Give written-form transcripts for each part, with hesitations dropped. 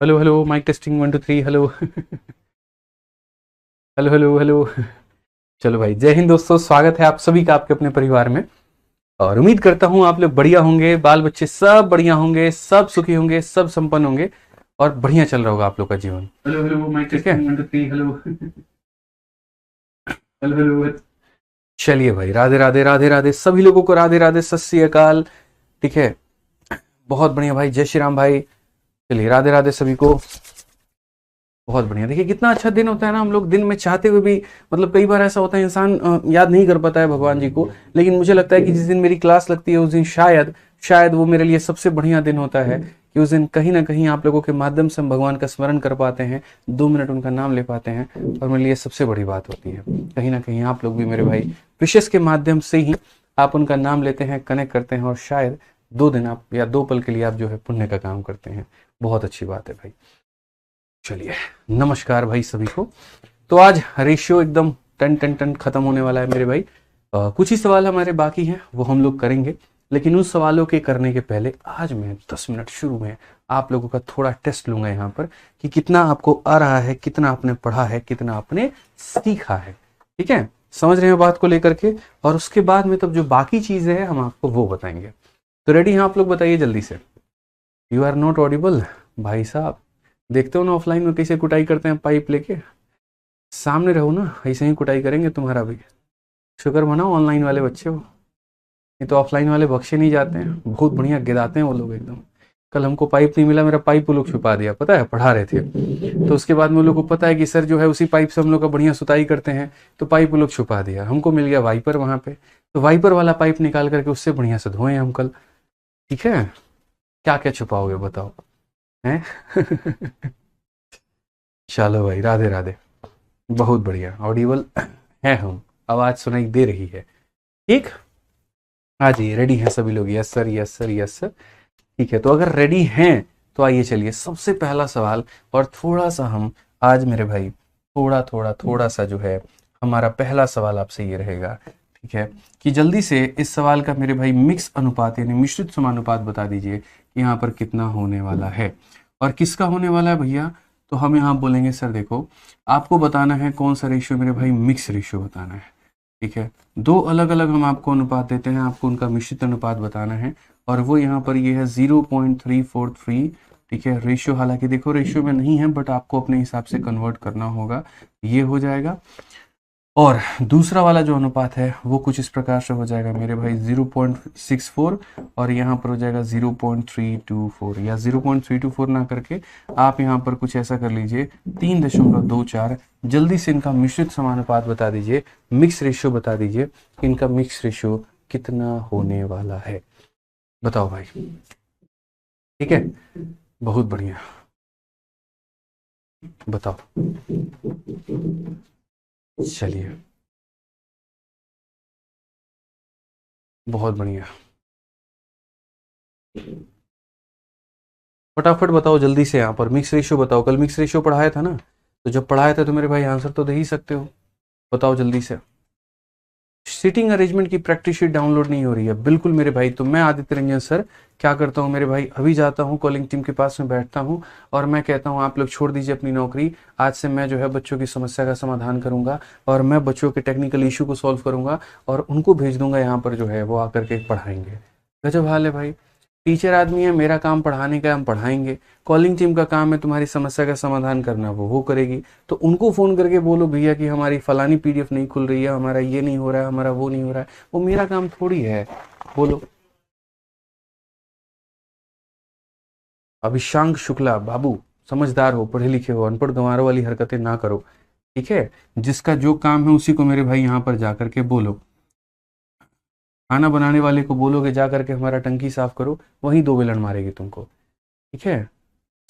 Hello hello mike testing 1 2 3 hello hello hello hello. चलो भाई, जय हिंद दोस्तों, स्वागत है आप सभी का आपके अपने परिवार में। और उम्मीद करता हूँ आप लोग बढ़िया होंगे, बाल बच्चे सब बढ़िया होंगे, सब सुखी होंगे, सब संपन्न होंगे और बढ़िया चल रहा होगा आप लोग का जीवन। हेलो हेलो माइक ठीक है टेस्टिंग 1 2 3 हेलो हेलो हेलो। चलिए भाई, राधे राधे राधे राधे सभी लोगों को, राधे राधे, सत श्री अकाल। ठीक है, बहुत बढ़िया भाई, जय श्री राम भाई। चलिए, राधे राधे सभी को। बहुत बढ़िया। देखिए कितना अच्छा दिन होता है ना, हम लोग दिन में चाहते हुए भी, मतलब कई बार ऐसा होता है इंसान याद नहीं कर पाता है भगवान जी को। लेकिन मुझे लगता है कि जिस दिन मेरी क्लास लगती है उस दिन शायद शायद वो मेरे लिए सबसे बढ़िया दिन होता है कि उस दिन कहीं ना कहीं आप लोगों के माध्यम से हम भगवान का स्मरण कर पाते हैं, 2 मिनट उनका नाम ले पाते हैं, और मेरे लिए सबसे बड़ी बात होती है। कहीं ना कहीं आप लोग भी मेरे भाई विशेष के माध्यम से ही आप उनका नाम लेते हैं, कनेक्ट करते हैं, और शायद 2 दिन आप या 2 पल के लिए आप जो है पुण्य का काम करते हैं। बहुत अच्छी बात है भाई। चलिए, नमस्कार भाई सभी को। तो आज रेशियो एकदम टन टन टन खत्म होने वाला है मेरे भाई। कुछ ही सवाल हमारे बाकी हैं, वो हम लोग करेंगे। लेकिन उन सवालों के करने के पहले आज मैं 10 मिनट शुरू में आप लोगों का थोड़ा टेस्ट लूंगा यहाँ पर कि कितना आपको आ रहा है, कितना आपने पढ़ा है, कितना आपने सीखा है। ठीक है, समझ रहे हैं बात को लेकर के। और उसके बाद में तब जो बाकी चीजें हैं हम आपको वो बताएंगे। तो रेडी हैं आप लोग? बताइए जल्दी से। यू आर नॉट ऑडिबल भाई साहब। देखते हो ना ऑफलाइन में कैसे कुटाई करते हैं, पाइप लेके। सामने रहो ना, ऐसे ही कुटाई करेंगे तुम्हारा भी। शुक्र मनाओ ऑनलाइन वाले बच्चे हो, नहीं तो ऑफलाइन वाले बख्शे नहीं जाते हैं। बहुत बढ़िया गिराते हैं वो लोग एकदम। कल हमको पाइप नहीं मिला, मेरा पाइप वो लोग छुपा दिया, पता है, पढ़ा रहे थे। तो उसके बाद में वो लोग को पता है कि सर जो है उसी पाइप से हम लोग का बढ़िया सुताई करते हैं, तो पाइप वो लोग छुपा दिया। हमको मिल गया वाइपर वहां पे, तो वाइपर वाला पाइप निकाल करके उससे बढ़िया से धोए हम कल। ठीक है, क्या क्या छुपाओगे बताओ, हैं? चलो भाई, राधे राधे। बहुत बढ़िया, ऑडिबल है हम, आवाज सुनाई दे रही है। ठीक, हाँ जी, रेडी हैं सभी लोग? Yes sir, yes sir, yes sir. ठीक है, तो अगर रेडी हैं तो आइए चलिए सबसे पहला सवाल। और थोड़ा सा हम आज मेरे भाई थोड़ा सा जो है हमारा पहला सवाल आपसे ये रहेगा, ठीक है, कि जल्दी से इस सवाल का मेरे भाई मिक्स अनुपात यानी मिश्रित समानुपात बता दीजिए कि यहाँ पर कितना होने वाला है। और किसका होने वाला है भैया? तो हम यहाँ बोलेंगे सर देखो, आपको बताना है कौन सा रेशियो मेरे भाई, मिक्स रेशियो बताना है। ठीक है, 2 अलग अलग हम आपको अनुपात देते हैं, आपको उनका मिश्रित अनुपात बताना है। और वो यहाँ पर ये है 0.343। ठीक है, रेशियो हालांकि देखो रेशियो में नहीं है, बट आपको अपने हिसाब से कन्वर्ट करना होगा, ये हो जाएगा। और दूसरा वाला जो अनुपात है वो कुछ इस प्रकार से हो जाएगा मेरे भाई, 0.64। और यहाँ पर हो जाएगा 0.324, या 0.324 ना करके आप यहाँ पर कुछ ऐसा कर लीजिए, 3.24। जल्दी से इनका मिश्रित समानुपात बता दीजिए, मिक्स रेशियो बता दीजिए, इनका मिक्स रेशियो कितना होने वाला है। बताओ भाई। ठीक है, बहुत बढ़िया, बताओ। चलिए, बहुत बढ़िया, फटाफट बताओ जल्दी से। यहाँ पर मिक्स रेशियो बताओ, कल मिक्स रेशियो पढ़ाया था ना, तो जब पढ़ाया था तो मेरे भाई आंसर तो दे ही सकते हो। बताओ जल्दी से। सीटिंग अरेंजमेंट की प्रैक्टिस शीट डाउनलोड नहीं हो रही है बिल्कुल मेरे भाई, तो मैं आदित्य रंजन सर क्या करता हूँ मेरे भाई, अभी जाता हूँ कॉलिंग टीम के पास में बैठता हूँ और मैं कहता हूँ आप लोग छोड़ दीजिए अपनी नौकरी, आज से मैं जो है बच्चों की समस्या का समाधान करूंगा, और मैं बच्चों के टेक्निकल इशू को सॉल्व करूंगा, और उनको भेज दूंगा यहाँ पर जो है वो आकर के पढ़ाएंगे। गजब हाल है भाई। टीचर आदमी है, मेरा काम पढ़ाने का, हम पढ़ाएंगे। कॉलिंग टीम का काम है तुम्हारी समस्या का समाधान करना, वो करेगी। तो उनको फोन करके बोलो भैया कि हमारी फलानी पीडीएफ नहीं खुल रही है, हमारा ये नहीं हो रहा है, हमारा वो नहीं हो रहा है, वो मेरा काम थोड़ी है। बोलो। अभिशांक शुक्ला बाबू, समझदार हो, पढ़े लिखे हो, अनपढ़ गंवारों वाली हरकतें ना करो। ठीक है, जिसका जो काम है उसी को मेरे भाई यहाँ पर जाकर के बोलो। खाना बनाने वाले को बोलोगे जा करके हमारा टंकी साफ करो, वही 2 बेलन मारेगी तुमको। ठीक है,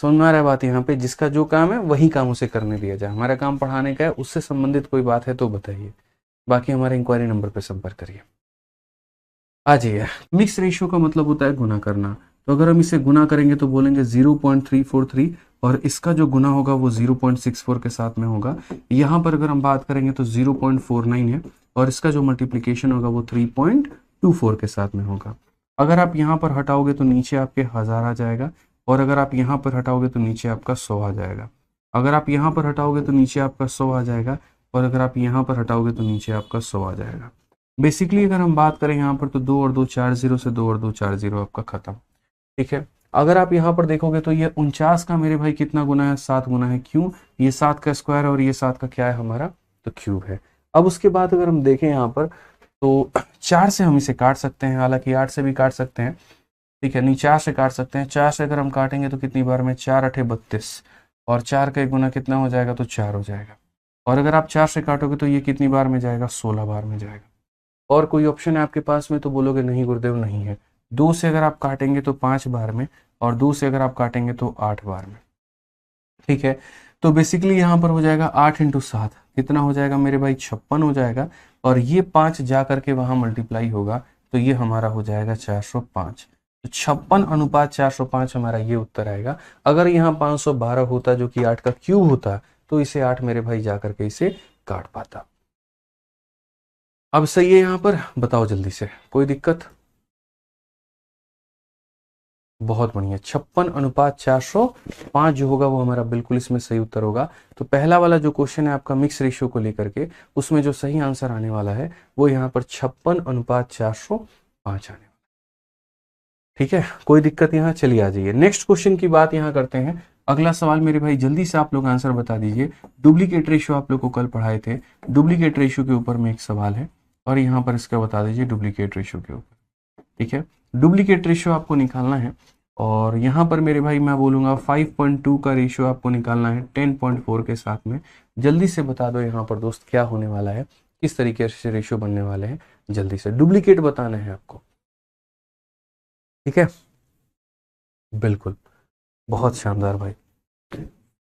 समझ में आ रहा है बात? यहाँ पे जिसका जो काम है वही काम उसे करने दिया जाए। हमारा काम पढ़ाने का है, उससे संबंधित कोई बात है तो बताइए, बाकी हमारे इंक्वायरी नंबर पर संपर्क करिए। आ जाइए। मिक्स रेशियो का मतलब होता है गुना करना, तो अगर हम इसे गुना करेंगे तो बोलेंगे 0.343, और इसका जो गुना होगा वो 0.64 के साथ में होगा। यहाँ पर अगर हम बात करेंगे तो 0.49 है, और इसका जो मल्टीप्लीकेशन होगा वो 3.24 के साथ में होगा। अगर आप यहाँ पर हटाओगे तो नीचे आपके 1000 आ जाएगा, और अगर आप यहाँ पर हटाओगे तो नीचे आपका 100 आ जाएगा। अगर आप यहाँ पर हटाओगे तो नीचे आपका 100 आ जाएगा, और अगर आप यहाँ पर हटाओगे तो नीचे आपका 100 आ जाएगा। बेसिकली अगर हम बात करें यहाँ पर तो 2 और 2 4 0 से 2 और 2 4 0 आपका खत्म। ठीक है, अगर आप यहाँ पर देखोगे तो ये 49 का मेरे भाई कितना गुना है, 7 गुना है। क्यों? ये 7 का स्क्वायर और ये 7 का क्या है हमारा, तो क्यूब है। अब उसके बाद अगर हम देखें यहाँ पर तो 4 से हम इसे काट सकते हैं, हालांकि 8 से भी काट सकते हैं। ठीक है, नहीं 4 से काट सकते हैं। 4 से अगर हम काटेंगे तो कितनी बार में, 4 8 32, और 4 का एक गुना कितना हो जाएगा, तो 4 हो जाएगा। और अगर आप 4 से काटोगे तो ये कितनी बार में जाएगा, 16 बार में जाएगा। और कोई ऑप्शन है आपके पास में, तो बोलोगे नहीं गुरुदेव नहीं है। 2 से अगर आप काटेंगे तो 5 बार में, और 2 से अगर आप काटेंगे तो 8 बार में। ठीक है, तो बेसिकली यहाँ पर हो जाएगा 8 × 7 कितना हो जाएगा मेरे भाई, 56 हो जाएगा। और ये 5 जा करके वहां मल्टीप्लाई होगा तो ये हमारा हो जाएगा 405। तो 56:405 हमारा ये उत्तर आएगा। अगर यहाँ 512 होता जो कि 8 का क्यूब होता तो इसे 8 मेरे भाई जा करके इसे काट पाता। अब सही है यहाँ पर, बताओ जल्दी से, कोई दिक्कत? बहुत बढ़िया, 56:405 जो होगा वो हमारा बिल्कुल इसमें सही उत्तर होगा। तो पहला वाला जो क्वेश्चन है आपका मिक्स रेशियो को लेकर के, उसमें जो सही आंसर आने वाला है वो यहाँ पर 56:405 आने वाला। ठीक है, कोई दिक्कत यहाँ? चलिए आ जाइए नेक्स्ट क्वेश्चन की बात यहाँ करते हैं। अगला सवाल मेरे भाई जल्दी से आप लोग आंसर बता दीजिए। डुप्लीकेट रेशियो आप लोग को कल पढ़ाए थे, डुप्लीकेट रेशियो के ऊपर में एक सवाल है, और यहाँ पर इसका बता दीजिए डुप्लीकेट रेशियो के ऊपर। ठीक है, डुप्लीकेट रेशियो आपको निकालना है, और यहाँ पर मेरे भाई मैं बोलूँगा 5.2 का रेशियो आपको निकालना है 10.4 के साथ में। जल्दी से बता दो यहाँ पर दोस्त क्या होने वाला है, किस तरीके से रेशियो बनने वाले हैं, जल्दी से डुप्लीकेट बताना है आपको। ठीक है, बिल्कुल, बहुत शानदार भाई।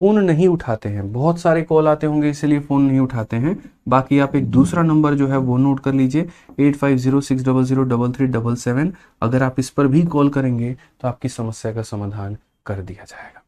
फोन नहीं उठाते हैं, बहुत सारे कॉल आते होंगे इसलिए फोन नहीं उठाते हैं। बाकी आप एक दूसरा नंबर जो है वो नोट कर लीजिए, 8506003377। अगर आप इस पर भी कॉल करेंगे तो आपकी समस्या का समाधान कर दिया जाएगा।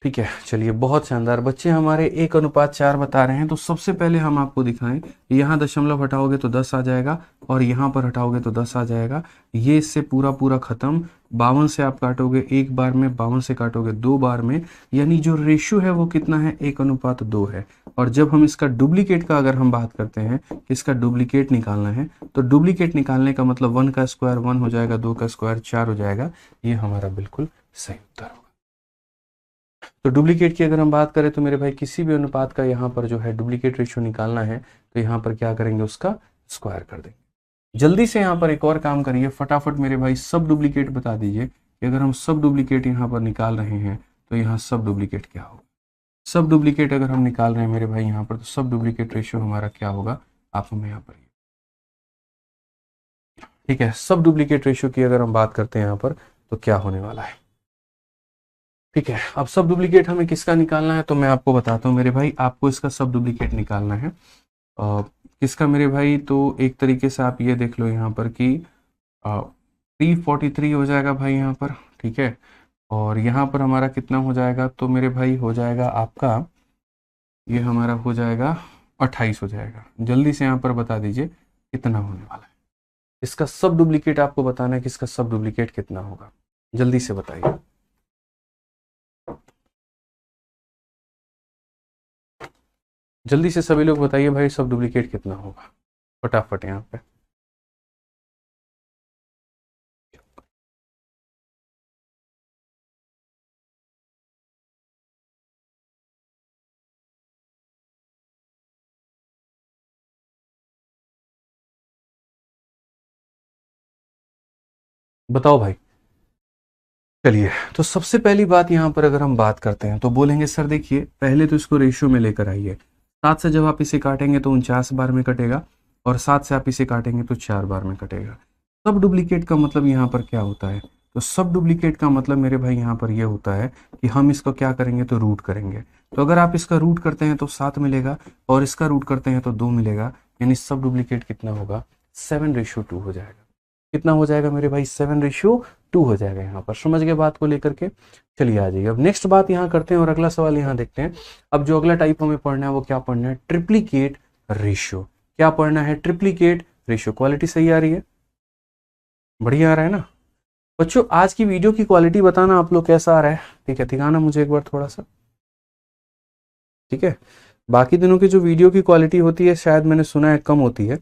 ठीक है, चलिए बहुत शानदार। बच्चे हमारे 1:4 बता रहे हैं, तो सबसे पहले हम आपको दिखाएं, यहाँ दशमलव हटाओगे तो 10 आ जाएगा, और यहाँ पर हटाओगे तो 10 आ जाएगा। ये इससे पूरा पूरा खत्म। 52 से आप काटोगे एक बार में, 52 से काटोगे 2 बार में, यानी जो रेशियो है वो कितना है, 1:2 है। और जब हम इसका डुप्लीकेट का अगर हम बात करते हैं, इसका डुप्लीकेट निकालना है, तो डुप्लीकेट निकालने का मतलब 1 का स्क्वायर 1 हो जाएगा, 2 का स्क्वायर 4 हो जाएगा। ये हमारा बिल्कुल सही उत्तर होगा। तो डुप्लीकेट की अगर हम बात करें तो मेरे भाई किसी भी अनुपात का यहाँ पर जो है डुप्लीकेट रेशियो निकालना है, तो यहाँ पर क्या करेंगे, उसका स्क्वायर कर देंगे। जल्दी से यहाँ पर एक और काम करिए, फटाफट मेरे भाई सब डुप्लीकेट बता दीजिए कि अगर हम सब डुप्लीकेट यहाँ पर निकाल रहे हैं तो यहाँ सब डुप्लीकेट क्या होगा। सब डुप्लीकेट अगर हम निकाल रहे हैं मेरे भाई यहाँ पर, तो सब डुप्लीकेट रेशियो हमारा क्या होगा, आप हमें यहाँ पर। ठीक है, सब डुप्लीकेट रेशियो की अगर हम बात करते हैं यहाँ पर तो क्या होने वाला है। ठीक है, अब सब डुप्लीकेट हमें किसका निकालना है, तो मैं आपको बताता हूँ मेरे भाई, आपको इसका सब डुप्लीकेट निकालना है। किसका मेरे भाई, तो एक तरीके से आप ये देख लो यहाँ पर कि 343 हो जाएगा भाई यहाँ पर। ठीक है, और यहाँ पर हमारा कितना हो जाएगा, तो मेरे भाई हो जाएगा आपका, ये हमारा हो जाएगा 28 हो जाएगा। जल्दी से यहाँ पर बता दीजिए कितना होने वाला है। इसका सब डुप्लीकेट आपको बताना है कि इसका सब डुप्लीकेट कितना होगा, जल्दी से बताइए। जल्दी से सभी लोग बताइए भाई सब डुप्लीकेट कितना होगा, फटाफट यहाँ पे। बताओ भाई। चलिए, तो सबसे पहली बात यहाँ पर अगर हम बात करते हैं तो बोलेंगे सर देखिए, पहले तो इसको रेशियो में लेकर आइए। 7 से जब आप इसे काटेंगे तो 49 बार में कटेगा, और 7 से आप इसे काटेंगे तो 4 बार में कटेगा। सब डुप्लीकेट का मतलब यहाँ पर क्या होता है, तो सब डुप्लीकेट का मतलब मेरे भाई यहाँ पर ये होता है कि हम इसको क्या करेंगे, तो रूट करेंगे। तो अगर आप इसका रूट करते हैं तो 7 मिलेगा, और इसका रूट करते हैं तो 2 मिलेगा, यानी सब डुप्लीकेट कितना होगा, 7:2 हो जाएगा। कितना हो जाएगा मेरे भाई, 7:2 हो जाएगा। यहाँ पर समझ गए बात को लेकर के। चलिए आ जाइए, अब नेक्स्ट बात यहाँ करते हैं और अगला सवाल यहाँ देखते हैं। अब जो अगला टाइप हमें पढ़ना है वो क्या पढ़ना है, ट्रिप्लीकेट रेशियो। क्या पढ़ना है, ट्रिप्लीकेट रेशियो। क्वालिटी सही आ रही है, बढ़िया आ रहा है ना। बच्चों आज की वीडियो की क्वालिटी बताना आप लोग कैसा आ रहा है, ठीक है, दिखाना मुझे एक बार थोड़ा सा, ठीक है। बाकी दिनों की जो वीडियो की क्वालिटी होती है शायद मैंने सुना है कम होती है,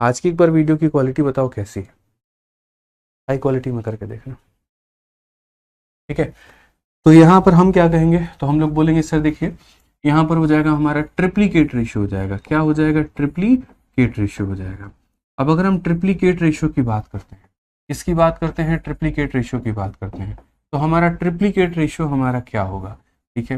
आज की एक बार वीडियो की क्वालिटी बताओ कैसी है, हाई क्वालिटी में करके देखना, ठीक है। तो यहाँ पर हम क्या कहेंगे, तो हम लोग बोलेंगे सर देखिए यहाँ पर हो जाएगा हमारा ट्रिप्लीकेट रेशियो हो जाएगा, क्या हो जाएगा, ट्रिप्लीकेट रेशियो हो जाएगा। अब अगर हम ट्रिप्लीकेट रेशियो की बात करते हैं, इसकी बात करते हैं, ट्रिप्लीकेट रेशियो की बात करते हैं, तो हमारा ट्रिप्लीकेट रेशियो हमारा क्या होगा, ठीक है।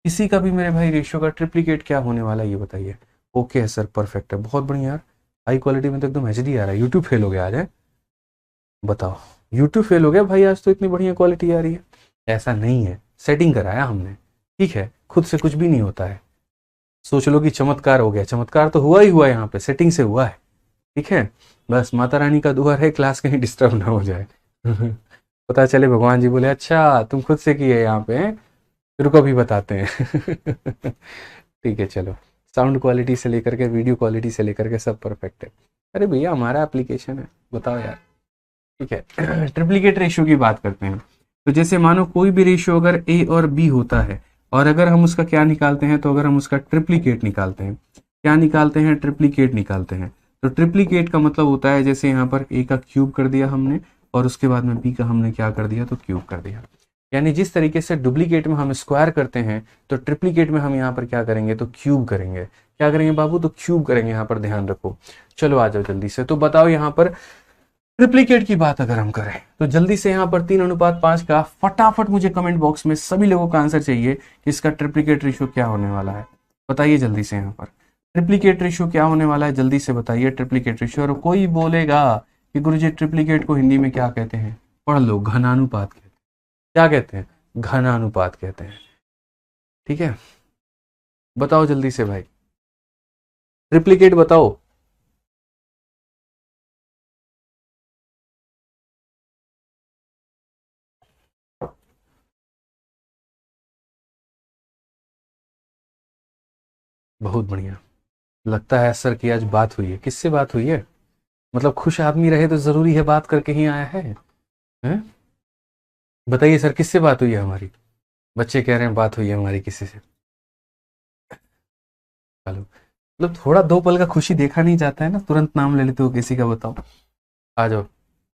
किसी का भी मेरे भाई रेशियो का ट्रिप्लीकेट क्या होने वाला है ये बताइए। ओके है सर, परफेक्ट है, बहुत बढ़िया यार, हाई क्वालिटी में तो एकदम एचडी आ रहा है। यूट्यूब फेल हो गया आज है, बताओ, यूट्यूब फेल हो गया भाई आज, तो इतनी बढ़िया क्वालिटी आ रही है। ऐसा नहीं है, सेटिंग कराया हमने, ठीक है, खुद से कुछ भी नहीं होता है। सोच लो कि चमत्कार हो गया, चमत्कार तो हुआ ही हुआ, यहाँ पे सेटिंग से हुआ है, ठीक है। बस माता रानी का दुआ है क्लास कहीं डिस्टर्ब ना हो जाए पता चले भगवान जी बोले अच्छा तुम खुद से किए यहाँ पे, रुको भी बताते हैं ठीक है चलो, साउंड क्वालिटी से लेकर के वीडियो क्वालिटी से लेकर के सब परफेक्ट है। अरे भैया हमारा एप्लीकेशन है, बताओ यार, ठीक है। ट्रिप्लीकेट रेशियो की बात करते हैं, तो जैसे मानो कोई भी रेशियो अगर ए और बी होता है और अगर हम उसका क्या निकालते हैं, तो अगर हम उसका ट्रिप्लीकेट निकालते हैं, क्या निकालते हैं, ट्रिप्लीकेट निकालते हैं। तो ट्रिप्लीकेट का मतलब होता है जैसे यहाँ पर ए का क्यूब कर दिया हमने और उसके बाद में बी का हमने क्या कर दिया, तो क्यूब कर दिया। यानी जिस तरीके से डुप्लीकेट में हम स्क्वायर करते हैं तो ट्रिप्लीकेट में हम यहाँ पर क्या करेंगे, तो क्यूब करेंगे। क्या करेंगे बाबू, तो क्यूब करेंगे, यहाँ पर ध्यान रखो। चलो आ जाओ जल्दी से, तो बताओ यहाँ पर ट्रिप्लीकेट की बात अगर हम करें तो जल्दी से यहाँ पर 3:5 का फटाफट मुझे कमेंट बॉक्स में सभी लोगों का आंसर चाहिए कि इसका ट्रिप्लीकेट रेशियो क्या होने वाला है। बताइए जल्दी से, यहाँ पर ट्रिप्लीकेट रेशियो क्या होने वाला है, जल्दी से बताइए ट्रिप्लीकेट रेशियो। और कोई बोलेगा कि गुरुजी ट्रिप्लीकेट को हिंदी में क्या कहते हैं, पढ़ लो, घनानुपात कहते हैं। क्या कहते हैं, घनानुपात कहते हैं, ठीक है। बताओ जल्दी से भाई, ट्रिप्लीकेट बताओ। बहुत बढ़िया, लगता है सर की आज बात हुई है। किससे बात हुई है, मतलब खुश आदमी रहे तो जरूरी है बात करके ही आया है, हैं? बताइए सर किससे बात हुई है हमारी, बच्चे कह रहे हैं बात हुई है हमारी किसी से। चलो, मतलब थोड़ा दो पल का खुशी देखा नहीं जाता है ना, तुरंत नाम ले लेते हो किसी का, बताओ आ जाओ।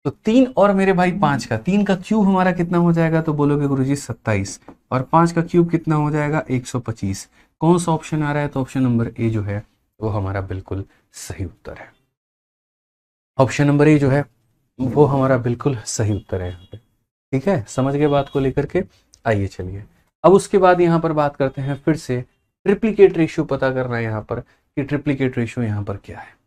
तो 3 और मेरे भाई 5 का, 3 का क्यूब हमारा कितना हो जाएगा, तो बोलोगे गुरुजी 27, और 5 का क्यूब कितना हो जाएगा, 125। कौन सा ऑप्शन आ रहा है, तो ऑप्शन नंबर ए जो है वो हमारा बिल्कुल सही उत्तर है। ऑप्शन नंबर ए जो है वो हमारा बिल्कुल सही उत्तर है यहाँ पे, ठीक है। समझ गए बात को लेकर के, आइए चलिए अब उसके बाद यहाँ पर बात करते हैं फिर से ट्रिप्लीकेट रेशियो पता करना है यहाँ पर कि ट्रिप्लीकेट रेशियो यहाँ पर क्या है।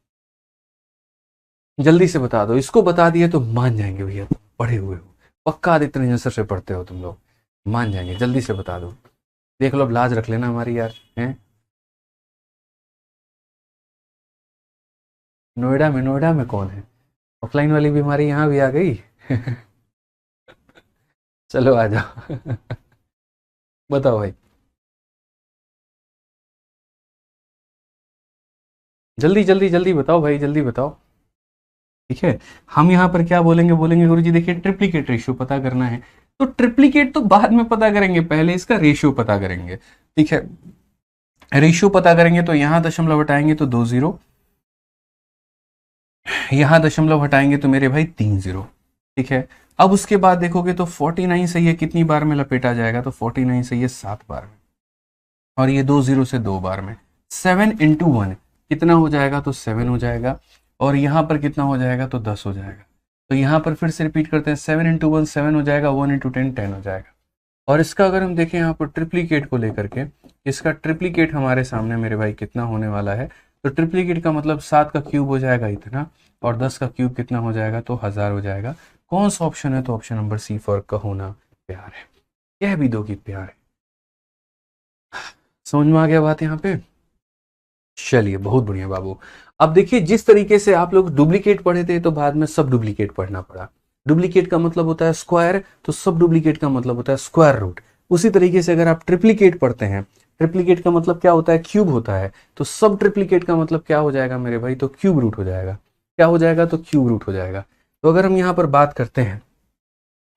जल्दी से बता दो, इसको बता दिए तो मान जाएंगे भैया, तुम पढ़े हुए हो पक्का, आदित्य रंजन सर से पढ़ते हो तुम लोग, मान जाएंगे। जल्दी से बता दो, देख लो अब लाज रख लेना हमारी यार, हैं। नोएडा में कौन है, ऑफलाइन वाली बीमारी यहाँ भी आ गई चलो आ जाओ बताओ भाई, जल्दी जल्दी जल्दी बताओ भाई, जल्दी बताओ, ठीक है। हम यहाँ पर क्या बोलेंगे, बोलेंगे गुरुजी देखिए ट्रिप्लीकेट रेशियो पता करना है, तो ट्रिप्लीकेट तो बाद में पता करेंगे, पहले इसका रेशियो पता करेंगे, ठीक है। रेशियो पता करेंगे तो यहाँ दशमलव हटाएंगे तो 2 0, यहाँ दशमलव हटाएंगे तो मेरे भाई 3 0, ठीक है। अब उसके बाद देखोगे तो 49 से ये कितनी बार में लपेटा जाएगा, तो 49 से ये 7 बार में, और ये 2 0 से 2 बार में, 7 इंटू 1 कितना हो जाएगा, तो 7 हो जाएगा, और यहाँ पर कितना हो जाएगा, तो 10 हो जाएगा। तो यहाँ पर फिर से रिपीट करते हैं, 7 इंटू 1 7 हो जाएगा, 1 इंटू 10 10 हो जाएगा। और इसका अगर हम देखें यहाँ पर ट्रिप्लीकेट को लेकर के, इसका ट्रिप्लीकेट हमारे सामने मेरे भाई कितना होने वाला है, तो ट्रिप्लीकेट का मतलब 7 का क्यूब हो जाएगा इतना, और 10 का क्यूब कितना हो जाएगा, तो 1000 हो जाएगा। कौन सा ऑप्शन है, तो ऑप्शन नंबर सी फॉर कहोना प्यार है, कह भी दो कि प्यार है। समझ में आ गया बात यहाँ पे, चलिए बहुत बढ़िया बाबू। अब देखिए जिस तरीके से आप लोग डुप्लीकेट पढ़े थे तो बाद में सब डुप्लीकेट पढ़ना पड़ा। डुप्लीकेट का मतलब होता है स्क्वायर, तो सब डुप्लीकेट का मतलब होता है स्क्वायर रूट। उसी तरीके से अगर आप ट्रिप्लीकेट पढ़ते हैं, ट्रिप्लीकेट का मतलब क्या होता है, क्यूब होता है, तो सब ट्रिप्लीकेट का मतलब क्या हो जाएगा मेरे भाई, तो क्यूब रूट हो जाएगा। क्या हो जाएगा, तो क्यूब रूट हो जाएगा। तो अगर हम यहाँ पर बात करते हैं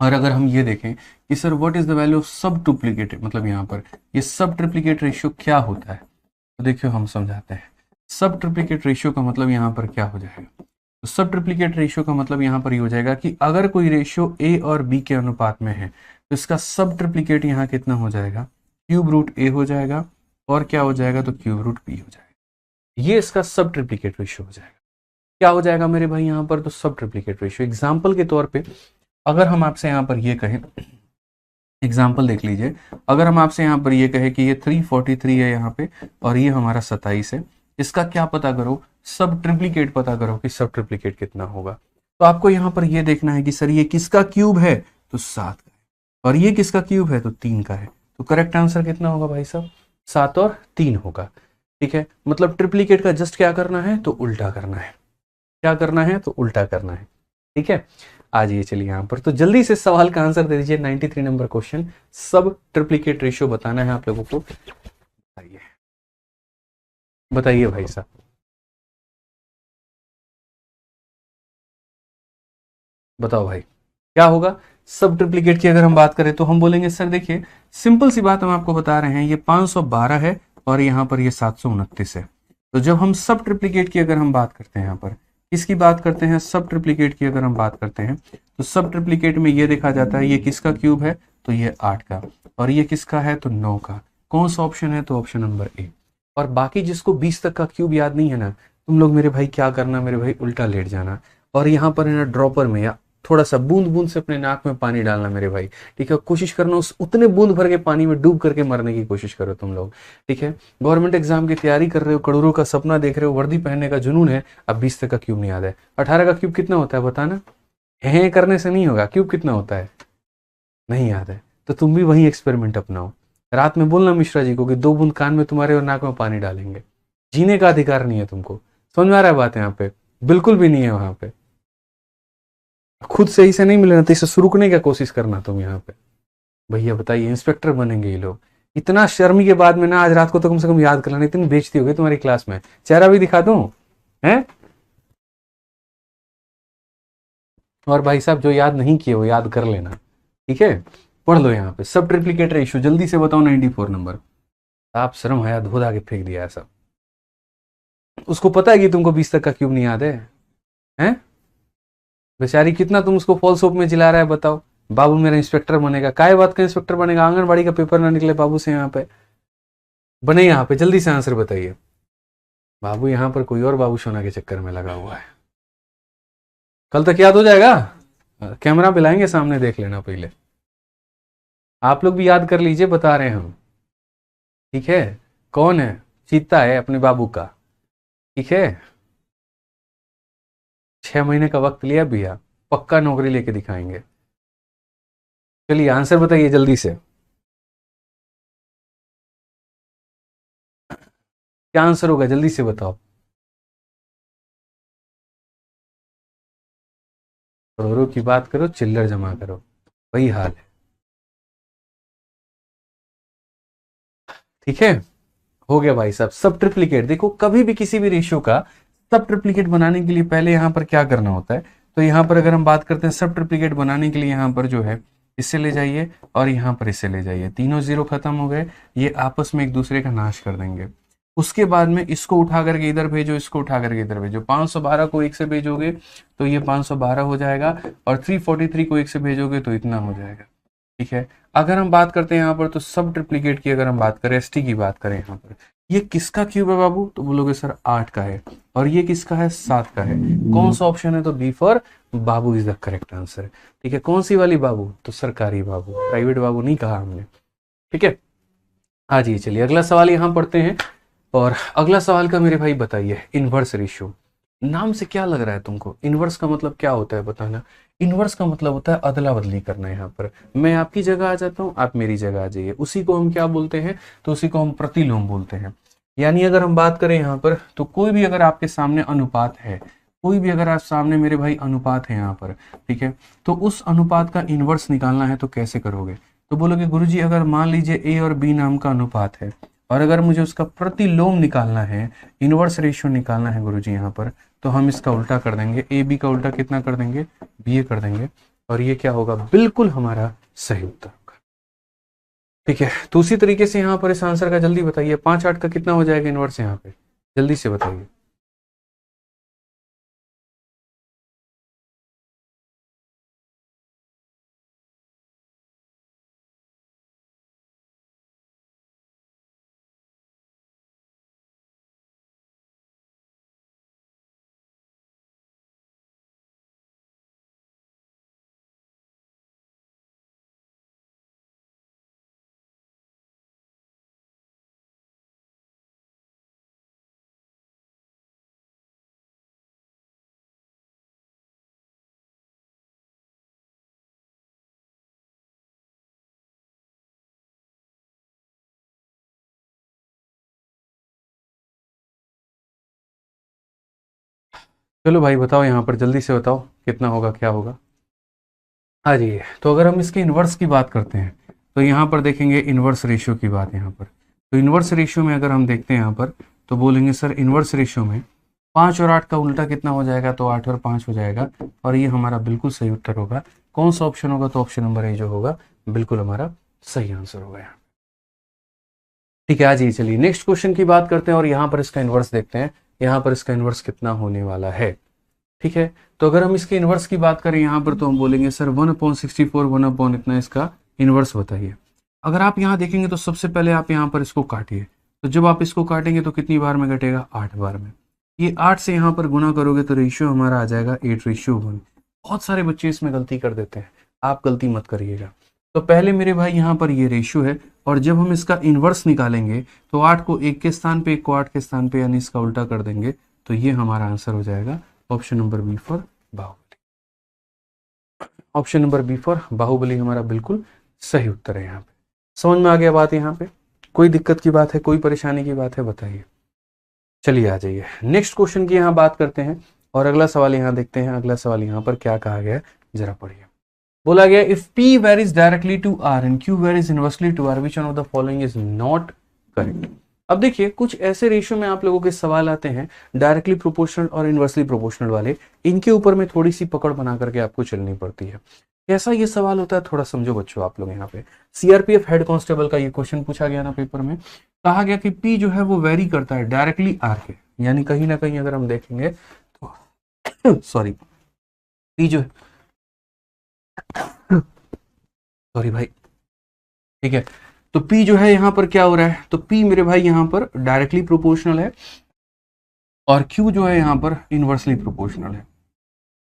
और अगर हम ये देखें कि sir what is the value of सब ट्रिप्लीकेट, मतलब यहाँ पर ये सब ट्रिप्लीकेट रेशियो क्या होता है, तो देखियो हम समझाते हैं। सब ट्रिप्लीकेट रेशियो का मतलब यहाँ पर क्या हो जाएगा, तो सब ट्रिप्लीकेट रेशियो का मतलब यहाँ पर ये हो जाएगा कि अगर कोई रेशियो ए और बी के अनुपात में है तो इसका सब ट्रिप्लीकेट यहाँ कितना हो जाएगा, क्यूब रूट ए हो जाएगा, और क्या हो जाएगा, तो क्यूब रूट बी हो जाएगा। ये इसका सब ट्रिप्लीकेट रेशियो हो जाएगा। क्या हो जाएगा मेरे भाई यहाँ पर, तो सब ट्रिप्लीकेट रेशियो। एग्जाम्पल के तौर पर अगर हम आपसे यहाँ पर ये कहें, एग्जाम्पल देख लीजिए, अगर हम आपसे यहाँ पर ये कहें कि ये 343 है यहाँ पे और ये हमारा 27 है, इसका क्या पता करो, सब ट्रिप्लीकेट पता करो कि सब ट्रिप्लीकेट कितना होगा। तो आपको यहाँ पर ये देखना है कि सर ये किसका क्यूब है, तो 7 का है, और ये किसका क्यूब है, तो 3 का है। तो करेक्ट आंसर कितना होगा भाई साहब, 7 और 3 होगा। ठीक है, मतलब ट्रिप्लीकेट का जस्ट क्या करना है, तो उल्टा करना है। क्या करना है, तो उल्टा करना है। ठीक है, आ जाइए चलिए यहाँ पर, तो जल्दी से सवाल का आंसर दे दीजिए। 93 नंबर क्वेश्चन, सब ट्रिप्लीकेट रेशियो बताना है आप लोगों को। बताइए बताइए भाई साहब, बताओ भाई क्या होगा। सब ट्रिप्लीकेट की अगर हम बात करें तो हम बोलेंगे सर देखिए सिंपल सी बात हम आपको बता रहे हैं, ये 512 है और यहाँ पर ये 729 है। तो जब हम सब ट्रिप्लीकेट की अगर हम बात करते हैं, यहाँ पर किसकी बात करते हैं, सब ट्रिप्लीकेट की अगर हम बात करते हैं, तो सब ट्रिप्लीकेट में ये देखा जाता है ये किसका क्यूब है, तो ये 8 का, और ये किसका है, तो 9 का। कौन सा ऑप्शन है, तो ऑप्शन नंबर ए। और बाकी जिसको 20 तक का क्यूब याद नहीं है ना, तुम लोग मेरे भाई क्या करना, मेरे भाई उल्टा लेट जाना और यहाँ पर है ना ड्रॉपर में या थोड़ा सा बूंद बूंद से अपने नाक में पानी डालना मेरे भाई। ठीक है, कोशिश करना उस उतने बूंद भर के पानी में डूब करके मरने की कोशिश करो तुम लोग। ठीक है, गवर्नमेंट एग्जाम की तैयारी कर रहे हो, करोड़ों का सपना देख रहे हो, वर्दी पहनने का जुनून है, अब 20 तक का क्यूब नहीं याद है। 18 का क्यूब कितना होता है बताना, है करने से नहीं होगा, क्यूब कितना होता है नहीं याद है, तो तुम भी वही एक्सपेरिमेंट अपनाओ। रात में बोलना मिश्रा जी को कि 2 बूंद कान में तुम्हारे और नाक में पानी डालेंगे। जीने का अधिकार नहीं है तुमको, समझ में आ रहा है बात, यहाँ पे बिल्कुल भी नहीं है। वहां पे खुद सही से नहीं मिले ना तो इसे रुकने की कोशिश करना तुम यहाँ पे। भैया बताइए, इंस्पेक्टर बनेंगे ये लोग, इतना शर्मी के बाद में ना आज रात को तो कम से कम याद कर लेना। इतनी बेइज्जती हो गई तुम्हारी क्लास में, चेहरा भी दिखा दूं हैं। और भाई साहब जो याद नहीं किए वो याद कर लेना। ठीक है, पढ़ लो यहाँ पे सब ट्रिप्लीकेट रेशियो, जल्दी से बताओ 94 नंबर। आप शर्म हया धो धा के फेंक दिया है सब। उसको पता है कि तुमको 20 तक का क्यूब नहीं याद है, हैं? बेचारी कितना तुम उसको फॉल्स होप में जिला रहा है, बताओ। बाबू मेरा इंस्पेक्टर बनेगा, काय बात का इंस्पेक्टर बनेगा, आंगनबाड़ी का पेपर ना निकले बाबू से यहाँ पे बने। यहाँ पे जल्दी से आंसर बताइए। बाबू यहाँ पर कोई और बाबू सोना के चक्कर में लगा हुआ है। कल तक याद हो जाएगा, कैमरा पिलाएंगे सामने, देख लेना पहले। आप लोग भी याद कर लीजिए, बता रहे हैं हम। ठीक है, कौन है, चीता है अपने बाबू का। ठीक है, 6 महीने का वक्त लिया भैया, पक्का नौकरी लेके दिखाएंगे। चलिए आंसर बताइए जल्दी से, क्या आंसर होगा, जल्दी से बताओ। करोड़ों की बात करो, चिल्लर जमा करो, वही हाल है। ठीक है, हो गया भाई साहब। सब ट्रिप्लीकेट देखो, कभी भी किसी भी रेशियो का सब ट्रिप्लीकेट बनाने के लिए पहले यहां पर क्या करना होता है, तो यहां पर अगर हम बात करते हैं सब ट्रिप्लीकेट बनाने के लिए, यहां पर जो है इससे ले जाइए और यहां पर इससे ले जाइए, तीनों जीरो खत्म हो गए, ये आपस में एक दूसरे का नाश कर देंगे। उसके बाद में इसको उठा करके इधर भेजो, इसको उठा करके इधर भेजो। 512 को 1 से भेजोगे तो ये 512 हो जाएगा, और 343 को 1 से भेजोगे तो इतना हो जाएगा। ठीक है, अगर हम बात करते हैं यहाँ पर तो सब ट्रिप्लीकेट की अगर हम बात करें, एसटी की बात करें, यहाँ पर ये किसका क्यूब है बाबू, तो बोलोगे सर 8 का है, और ये किसका है, 7 का है। कौन सा ऑप्शन है, तो B for Babu is the correct answer. ठीक है, कौन सी वाली बाबू, तो सरकारी बाबू, प्राइवेट बाबू नहीं कहा हमने। ठीक है, आ जाइए चलिए अगला सवाल यहाँ पढ़ते हैं। और अगला सवाल का मेरे भाई बताइए, इनवर्स रेशियो। नाम से क्या लग रहा है तुमको, इनवर्स का मतलब क्या होता है बताना। इनवर्स का मतलब होता है अदला बदली करना। यहाँ पर मैं आपकी जगह आ जाता हूँ, आप मेरी जगह आ जाइए, उसी को हम क्या बोलते हैं, तो उसी को हम प्रतिलोम बोलते हैं। यानी अगर हम बात करें यहाँ पर, तो कोई भी अगर आपके सामने अनुपात है, कोई भी अगर आप सामने मेरे भाई अनुपात है यहाँ पर, ठीक है, तो उस अनुपात का इनवर्स निकालना है तो कैसे करोगे, तो बोलोगे गुरुजी अगर मान लीजिए ए और बी नाम का अनुपात है, और अगर मुझे उसका प्रतिलोम निकालना है, इनवर्स रेशियो निकालना है गुरुजी यहाँ पर, तो हम इसका उल्टा कर देंगे, ए बी का उल्टा कितना कर देंगे, बी ए कर देंगे, और ये क्या होगा, बिल्कुल हमारा सही उत्तर होगा। ठीक है, तो उसी तरीके से यहां पर इस आंसर का जल्दी बताइए, 5/8 का कितना हो जाएगा इनवर्स यहाँ पे, जल्दी से बताइए। चलो भाई बताओ यहाँ पर, जल्दी से बताओ कितना होगा, क्या होगा। हाँ जी, तो अगर हम इसके इन्वर्स की बात करते हैं तो यहाँ पर देखेंगे इन्वर्स रेशियो की बात यहाँ पर। तो इन्वर्स रेशियो में अगर हम देखते हैं यहाँ पर, तो बोलेंगे सर इन्वर्स रेशियो में 5 और 8 का उल्टा कितना हो जाएगा, तो 8 और 5 हो जाएगा, और ये हमारा बिल्कुल सही उत्तर होगा। कौन सा ऑप्शन होगा, तो ऑप्शन नंबर ए जो होगा बिल्कुल हमारा सही आंसर होगा यहाँ। ठीक है, आ जाइए, चलिए नेक्स्ट क्वेश्चन की बात करते हैं और यहाँ पर इसका इन्वर्स देखते हैं, यहाँ पर इसका इन्वर्स कितना होने वाला है। ठीक है, तो अगर हम इसके इन्वर्स की बात करें यहाँ पर, तो हम बोलेंगे सर 1/64, 1/ इतना इसका इन्वर्स बताइए। अगर आप यहाँ देखेंगे तो सबसे पहले आप यहाँ पर इसको काटिए, तो जब आप इसको काटेंगे तो कितनी बार में कटेगा, 8 बार में। ये 8 से यहाँ पर गुना करोगे तो रेशियो हमारा आ जाएगा 8:1। बहुत सारे बच्चे इसमें गलती कर देते हैं, आप गलती मत करिएगा। तो पहले मेरे भाई यहाँ पर ये रेशियो है, और जब हम इसका इन्वर्स निकालेंगे तो 8 को 1 के स्थान पे, 1 को 8 के स्थान पे, यानी इसका उल्टा कर देंगे, तो ये हमारा आंसर हो जाएगा option number B for Bahubali. Option number B for Bahubali हमारा बिल्कुल सही उत्तर है यहाँ पे। समझ में आ गया बात, यहाँ पे कोई दिक्कत की बात है, कोई परेशानी की बात है, बताइए। चलिए आ जाइए नेक्स्ट क्वेश्चन की यहाँ बात करते हैं, और अगला सवाल यहाँ देखते हैं। अगला सवाल यहाँ पर क्या कहा गया है, जरा पढ़िए। बोला गया if P varies directly to R and Q varies inversely to R, which one of the following is not correct। अब देखिए, कुछ ऐसे रेशियो में आप लोगों के सवाल आते हैं, डायरेक्टली प्रोपोर्शनल और इनवर्सली प्रोपोर्शनल वाले, इनके ऊपर में थोड़ी सी पकड़ बना करके आपको चलनी पड़ती है। कैसा ये सवाल होता है, थोड़ा समझो बच्चों आप लोग। यहाँ पे सीआरपीएफ हेड कांस्टेबल का ये क्वेश्चन पूछा गया ना पेपर में, कहा गया कि P जो है वो वेरी करता है डायरेक्टली R के, यानी कहीं ना कहीं अगर हम देखेंगे तो सॉरी, P जो सॉरी भाई, ठीक है, तो P जो है यहाँ पर क्या हो रहा है, तो P मेरे भाई यहाँ पर डायरेक्टली प्रोपोर्शनल है, और Q जो है यहाँ पर इनवर्सली प्रोपोर्शनल है।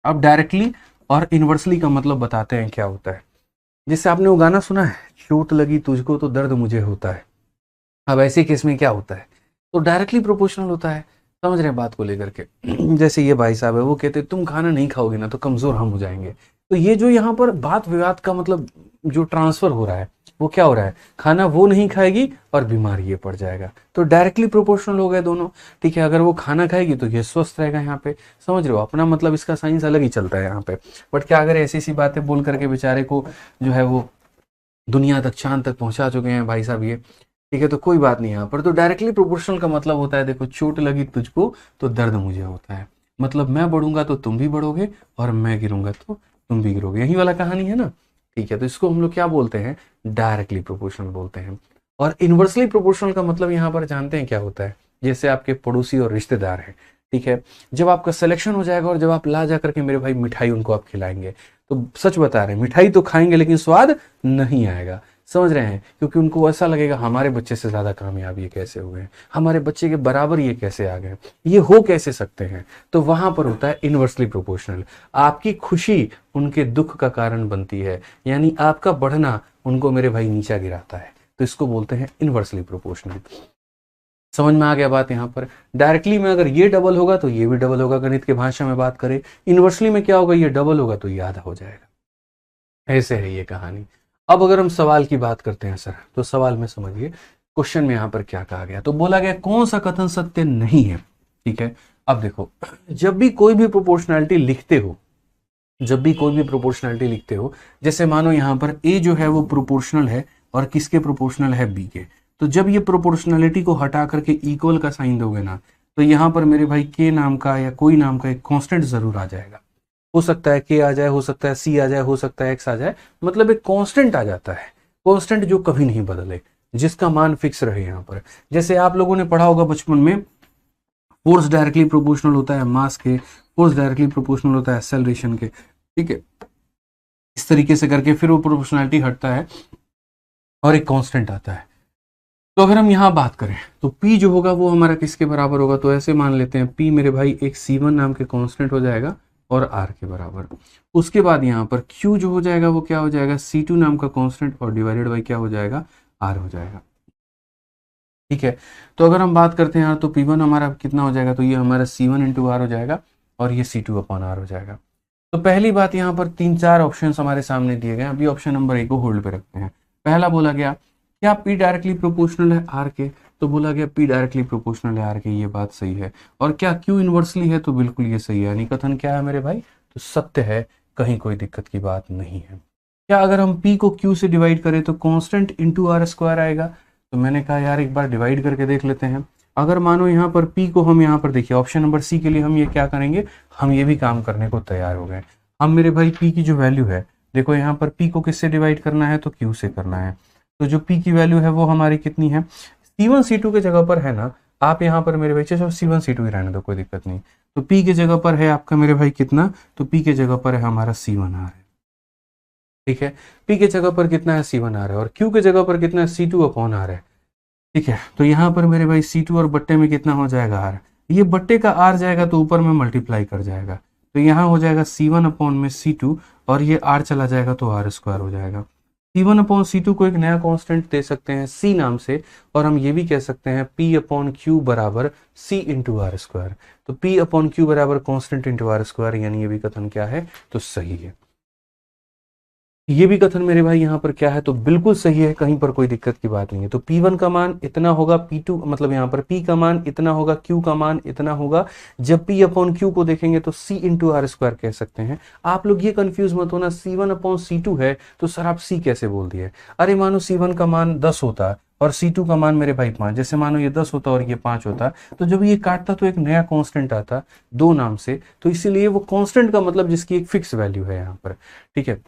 अब डायरेक्टली और इनवर्सली का मतलब बताते हैं क्या होता है। जैसे आपने वो गाना सुना है, चोट लगी तुझको तो दर्द मुझे होता है। अब ऐसे केस में क्या होता है, तो डायरेक्टली प्रोपोर्शनल होता है। समझ रहे हैं बात को लेकर के। जैसे ये भाई साहब है, वो कहते तुम खाना नहीं खाओगे ना तो कमजोर हम हो जाएंगे। तो ये जो यहाँ पर बात विवाद का मतलब जो ट्रांसफर हो रहा है, वो क्या हो रहा है, खाना वो नहीं खाएगी और बीमार ये पड़ जाएगा। तो डायरेक्टली प्रोपोर्शनल हो गए दोनों। ठीक है, अगर वो खाना खाएगी तो ये स्वस्थ रहेगा। यहाँ पे समझ रहे हो, अपना मतलब इसका साइंस अलग ही चलता है यहाँ पे। बट क्या अगर ऐसी सी बातें बोल करके बेचारे को जो है वो दुनिया तक, चांद तक पहुंचा चुके हैं भाई साहब ये। ठीक है, तो कोई बात नहीं यहाँ पर। तो डायरेक्टली प्रोपोर्शनल का मतलब होता है, देखो चोट लगी तुझको तो दर्द मुझे होता है, मतलब मैं बढ़ूंगा तो तुम भी बढ़ोगे, और मैं गिरूंगा तो तुम भी गिरोगे, यही वाला कहानी है ना। ठीक है, तो इसको हम लोग क्या बोलते हैं, डायरेक्टली प्रोपोर्शनल बोलते हैं। और इनवर्सली प्रोपोर्शनल का मतलब यहाँ पर जानते हैं क्या होता है, जैसे आपके पड़ोसी और रिश्तेदार हैं। ठीक है, जब आपका सिलेक्शन हो जाएगा और जब आप ला जा करके मेरे भाई मिठाई उनको आप खिलाएंगे, तो सच बता रहे हैं मिठाई तो खाएंगे लेकिन स्वाद नहीं आएगा। समझ रहे हैं, क्योंकि उनको ऐसा लगेगा हमारे बच्चे से ज्यादा कामयाब ये कैसे हो गए, हमारे बच्चे के बराबर ये कैसे आ गए, ये हो कैसे सकते हैं। तो वहां पर होता है इनवर्सली प्रोपोर्शनल। आपकी खुशी उनके दुख का कारण बनती है, यानी आपका बढ़ना उनको मेरे भाई नीचा गिराता है। तो इसको बोलते हैं इनवर्सली प्रोपोर्शनल। समझ में आ गया बात। यहाँ पर डायरेक्टली में अगर ये डबल होगा तो ये भी डबल होगा, गणित की भाषा में बात करें। इनवर्सली में क्या होगा, ये डबल होगा तो ये आधा हो जाएगा। ऐसे है ये कहानी। अब अगर हम सवाल की बात करते हैं सर, तो सवाल में समझिए क्वेश्चन में यहाँ पर क्या कहा गया। तो बोला गया कौन सा कथन सत्य नहीं है। ठीक है, अब देखो, जब भी कोई भी प्रोपोर्शनैलिटी लिखते हो, जब भी कोई भी प्रोपोर्शनैलिटी लिखते हो, जैसे मानो यहाँ पर ए जो है वो प्रोपोर्शनल है और किसके प्रोपोर्शनल है, बी के। तो जब ये प्रोपोर्शनैलिटी को हटा करके इक्वल का साइन दोगे ना, तो यहाँ पर मेरे भाई के नाम का या कोई नाम का एक कांस्टेंट जरूर आ जाएगा। हो सकता है के आ जाए, हो सकता है सी आ जाए, हो सकता है एक्स आ जाए, मतलब एक कांस्टेंट आ जाता है, कांस्टेंट जो कभी नहीं बदले, जिसका मान फिक्स रहे। यहाँ पर जैसे आप लोगों ने पढ़ा होगा बचपन में, फोर्स डायरेक्टली प्रोपोर्शनल होता है मास के, फोर्स डायरेक्टली प्रोपोर्शनल होता है एक्सेलरेशन के, ठीक है। इस तरीके से करके फिर वो प्रोपोर्शनलिटी हटता है और एक कांस्टेंट आता है। तो अगर हम यहाँ बात करें तो P जो होगा वो हमारा किसके बराबर होगा, तो ऐसे मान लेते हैं P मेरे भाई एक C1 नाम के कांस्टेंट हो जाएगा और R के बराबर। उसके बाद यहाँ पर Q जो हो जाएगा वो क्या हो जाएगा, C2 नाम का कांस्टेंट और डिवाइडेड बाई क्या हो जाएगा, R हो जाएगा, ठीक है। तो अगर हम बात करते हैं यहाँ तो P1 हमारा कितना हो जाएगा, तो ये हमारा C1 इंटू R हो जाएगा और ये C2 अपॉन R हो जाएगा। तो पहली बात यहाँ पर 3-4 ऑप्शंस हमारे सामने दिए गए हैं। अभी ऑप्शन नंबर 1 को होल्ड पे रखते हैं। पहला बोला गया क्या P डायरेक्टली प्रोपोर्शनल है R के, तो बोला गया P डायरेक्टली प्रोपोर्शनल है R के, ये बात सही है। और क्या Q इनवर्सली है, तो बिल्कुल ये सही है, यानी कथन क्या है मेरे भाई, तो सत्य है, कहीं कोई दिक्कत की बात नहीं है। क्या अगर हम P को Q से डिवाइड करें तो कांस्टेंट इंटू R स्क्वायर आएगा, तो मैंने कहा यार एक बार डिवाइड करके देख लेते हैं। अगर मानो यहाँ पर P को हम यहाँ पर देखिए ऑप्शन नंबर सी के लिए हम ये क्या करेंगे, हम ये भी काम करने को तैयार हो गए। हम मेरे भाई P की जो वैल्यू है, देखो यहाँ पर P को किससे डिवाइड करना है, तो Q से करना है। तो जो P की वैल्यू है वो हमारी कितनी है, C1 C2 के जगह पर है ना, आप यहाँ पर मेरे भाई चलो C1 C2 ही रहने दो, कोई दिक्कत नहीं। तो P के जगह पर है आपका मेरे भाई कितना, तो P के जगह पर है हमारा C1 आ रहा है, ठीक है। P के जगह पर कितना है, C1 आ रहा है, और Q के जगह पर कितना है, C2 अपॉन आ रहा है, ठीक है। तो यहाँ पर मेरे भाई C2 और बट्टे में कितना हो जाएगा R, ये बट्टे का R जाएगा तो ऊपर में मल्टीप्लाई कर जाएगा, तो यहाँ हो जाएगा C1 अपॉन में C2 और ये R चला जाएगा तो R स्क्वायर हो जाएगा। C1 अपॉन C2 को एक नया कांस्टेंट दे सकते हैं C नाम से, और हम ये भी कह सकते हैं P अपॉन Q बराबर C इंटू R स्क्वायर। तो P अपॉन Q बराबर कांस्टेंट इंटू R स्क्वायर, यानी ये भी कथन क्या है, तो सही है। ये भी कथन मेरे भाई यहाँ पर क्या है, तो बिल्कुल सही है, कहीं पर कोई दिक्कत की बात नहीं है। तो P1 का मान इतना होगा, P2 मतलब यहाँ पर P का मान इतना होगा, Q का मान इतना होगा। जब P अपॉन Q को देखेंगे तो C इंटू R स्क्वायर कह सकते हैं। आप लोग ये कंफ्यूज मत होना, C1 अपॉन C2 है तो सर आप C कैसे बोल दिए। अरे मानो C1 का मान 10 होता और C2 का मान मेरे भाई 5, जैसे मानो ये 10 होता और ये 5 होता, तो जब ये काटता तो एक नया कांस्टेंट आता 2 नाम से, तो इसीलिए वो कांस्टेंट का मतलब जिसकी एक फिक्स वैल्यू है यहाँ पर, ठीक है।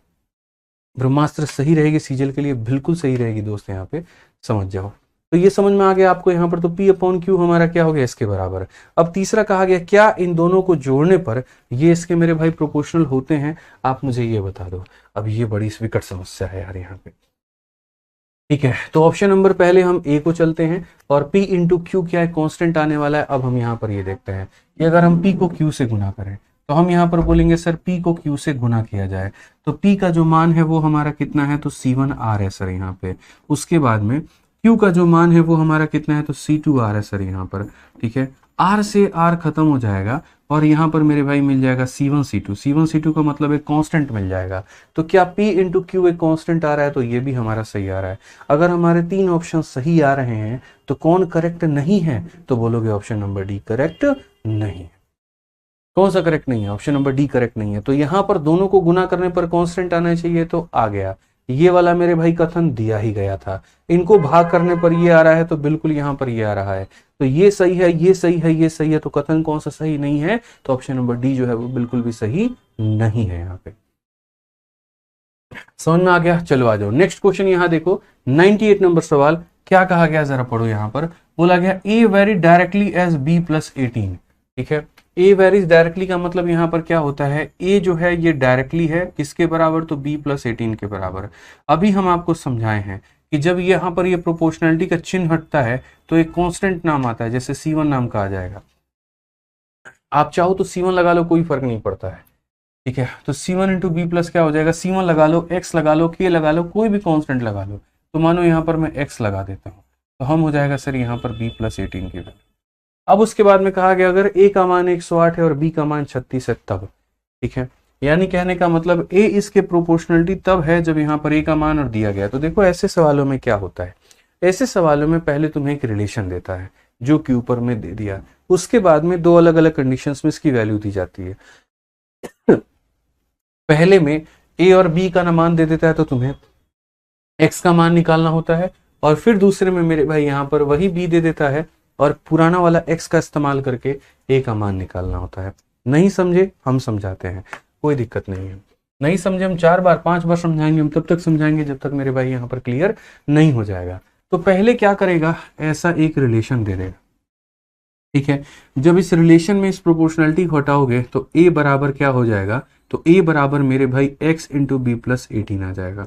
ब्रह्मास्त्र सही रहेगी सीजल के लिए, बिल्कुल सही रहेगी दोस्त, यहाँ पे समझ जाओ। तो ये समझ में आ गया आपको यहाँ पर, तो P अपॉन Q हमारा क्या हो गया, इसके बराबर। अब तीसरा कहा गया क्या इन दोनों को जोड़ने पर ये इसके मेरे भाई प्रोपोर्शनल होते हैं, आप मुझे ये बता दो। अब ये बड़ी विकट समस्या है यार यहाँ पे, ठीक है। तो ऑप्शन नंबर पहले हम ए को चलते हैं, और P इंटू Q क्या है, कांस्टेंट आने वाला है। अब हम यहाँ पर ये देखते हैं कि अगर हम P को Q से गुना करें तो हम यहाँ पर बोलेंगे सर P को Q से गुना किया जाए, तो P का जो मान है वो हमारा कितना है, तो C1 R है सर यहाँ पे। उसके बाद में Q का जो मान है वो हमारा कितना है, तो C2 R है सर यहाँ पर, ठीक है। R से R खत्म हो जाएगा और यहाँ पर मेरे भाई मिल जाएगा C1 C2, C1 C2 का मतलब एक कांस्टेंट मिल जाएगा। तो क्या P इंटू Q एक कांस्टेंट आ रहा है, तो ये भी हमारा सही आ रहा है। अगर हमारे 3 ऑप्शन सही आ रहे हैं तो कौन करेक्ट नहीं है, तो बोलोगे ऑप्शन नंबर डी करेक्ट नहीं है। कौन सा करेक्ट नहीं है, ऑप्शन नंबर डी करेक्ट नहीं है। तो यहाँ पर दोनों को गुना करने पर कांस्टेंट आना चाहिए, तो आ गया। ये वाला मेरे भाई कथन दिया ही गया था। इनको भाग करने पर ये आ रहा है, तो बिल्कुल यहाँ पर ये आ रहा है। तो ये सही है, ये सही है, ये सही है, तो कथन कौन सा सही नहीं है, तो ऑप्शन नंबर डी जो है वो बिल्कुल भी सही नहीं है। यहाँ पे समझ में आ गया। चलो आ जाओ नेक्स्ट क्वेश्चन। यहाँ देखो 98 नंबर सवाल क्या कहा गया, जरा पढ़ो। यहाँ पर बोला गया a very directly as B plus 18, ठीक है। ए वेरीज डायरेक्टली का मतलब यहाँ पर क्या होता है, ए जो है ये डायरेक्टली है किसके बराबर, तो बी प्लस 18 के बराबर। अभी हम आपको समझाए हैं कि जब यहाँ पर ये प्रोपोर्शनलिटी का चिन्ह हटता है तो एक कांस्टेंट नाम आता है, जैसे C1 नाम का आ जाएगा। आप चाहो तो C1 लगा लो, कोई फर्क नहीं पड़ता है, ठीक है। तो C1 इंटू बी प्लस क्या हो जाएगा, C1 लगा लो, X लगा लो, K लगा लो, कोई भी कांस्टेंट लगा लो। तो मानो यहाँ पर मैं X लगा देता हूँ, तो हम हो जाएगा सर यहाँ पर बी प्लस 18 की वैल्यू। अब उसके बाद में कहा गया अगर A का मान 108 है और B का मान 36 है तब, ठीक है। यानी कहने का मतलब A इसके प्रोपोर्शनलिटी तब है जब यहाँ पर A का मान और दिया गया। तो देखो ऐसे सवालों में क्या होता है, ऐसे सवालों में पहले तुम्हें एक रिलेशन देता है जो कि ऊपर में दे दिया, उसके बाद में 2 अलग अलग कंडीशंस में इसकी वैल्यू दी जाती है। पहले में A और B का मान दे देता है तो तुम्हें X का मान निकालना होता है, और फिर दूसरे में मेरे भाई यहाँ पर वही B दे देता है और पुराना वाला X का इस्तेमाल करके A का मान निकालना होता है। नहीं समझे, हम समझाते हैं। कोई दिक्कत नहीं है। नहीं समझे हम 4 बार 5 बार समझाएंगे, हम तब तक समझाएंगे जब तक मेरे भाई यहाँ पर क्लियर नहीं हो जाएगा। तो पहले क्या करेगा, ऐसा एक रिलेशन दे देगा, ठीक है। जब इस रिलेशन में इस प्रोपोर्शनलिटी को हटाओगे तो a बराबर क्या हो जाएगा, तो a बराबर मेरे भाई x इंटू बी प्लस 18 आ जाएगा।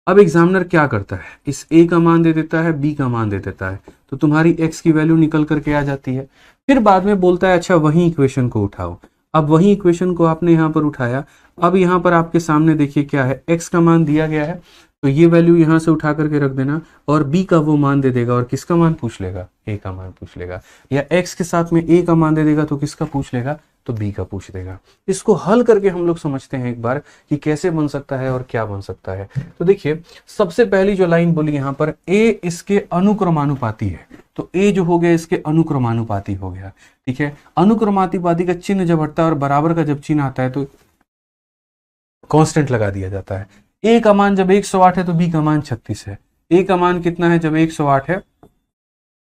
अब एग्जामिनर क्या करता है, इस a का मान दे देता है, b का मान दे देता है, तो तुम्हारी x की वैल्यू निकल करके आ जाती है। फिर बाद में बोलता है अच्छा वही इक्वेशन को उठाओ। अब वही इक्वेशन को आपने यहाँ पर उठाया, अब यहाँ पर आपके सामने देखिए क्या है, x का मान दिया गया है, तो ये वैल्यू यहाँ से उठा करके रख देना और b का वो मान दे देगा, और किसका मान पूछ लेगा, a का मान पूछ लेगा, या x के साथ में a का मान दे देगा तो किसका पूछ लेगा, तो b का पूछ देगा। इसको हल करके हम लोग समझते हैं एक बार कि कैसे बन सकता है और क्या बन सकता है। तो देखिए सबसे पहली जो लाइन बोली यहाँ पर, a इसके अनुक्रमानुपाती है, तो a जो हो गया इसके अनुक्रमानुपाती हो गया, ठीक है। अनुक्रमानुपाती का चिन्ह जब हटता है और बराबर का जब चिन्ह आता है तो कांस्टेंट लगा दिया जाता है। a का मान जब 108 है तो b का मान 36 है। a का मान कितना है, जब 108 है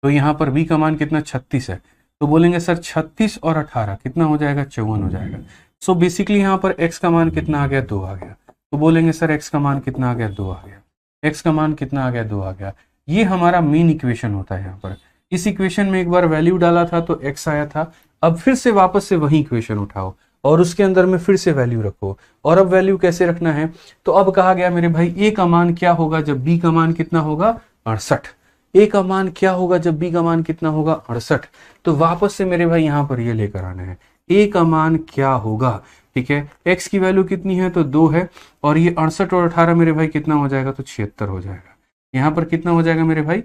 तो यहाँ पर b का मान कितना 36 है, तो बोलेंगे सर 36 और 18 कितना हो जाएगा, 54 हो जाएगा। सो बेसिकली यहाँ पर x का मान कितना आ गया, 2 आ गया, तो बोलेंगे सर x का मान कितना आ गया, 2 आ गया, x का मान कितना आ गया, 2 आ गया। ये हमारा मेन इक्वेशन होता है। यहाँ पर इस इक्वेशन में एक बार वैल्यू डाला था तो x आया था, अब फिर से वापस से वही इक्वेशन उठाओ और उसके अंदर में फिर से वैल्यू रखो। और अब वैल्यू कैसे रखना है, तो अब कहा गया मेरे भाई a का मान क्या होगा जब b का मान कितना होगा, 68। a का मान क्या होगा जब b का मान कितना होगा, 68। तो वापस से मेरे भाई यहाँ पर ये लेकर आना है, a का मान क्या होगा, ठीक है। x की वैल्यू कितनी है, तो 2 है, और ये 68 और 18 मेरे भाई कितना हो जाएगा, तो 76 हो जाएगा। यहाँ पर कितना हो जाएगा मेरे भाई,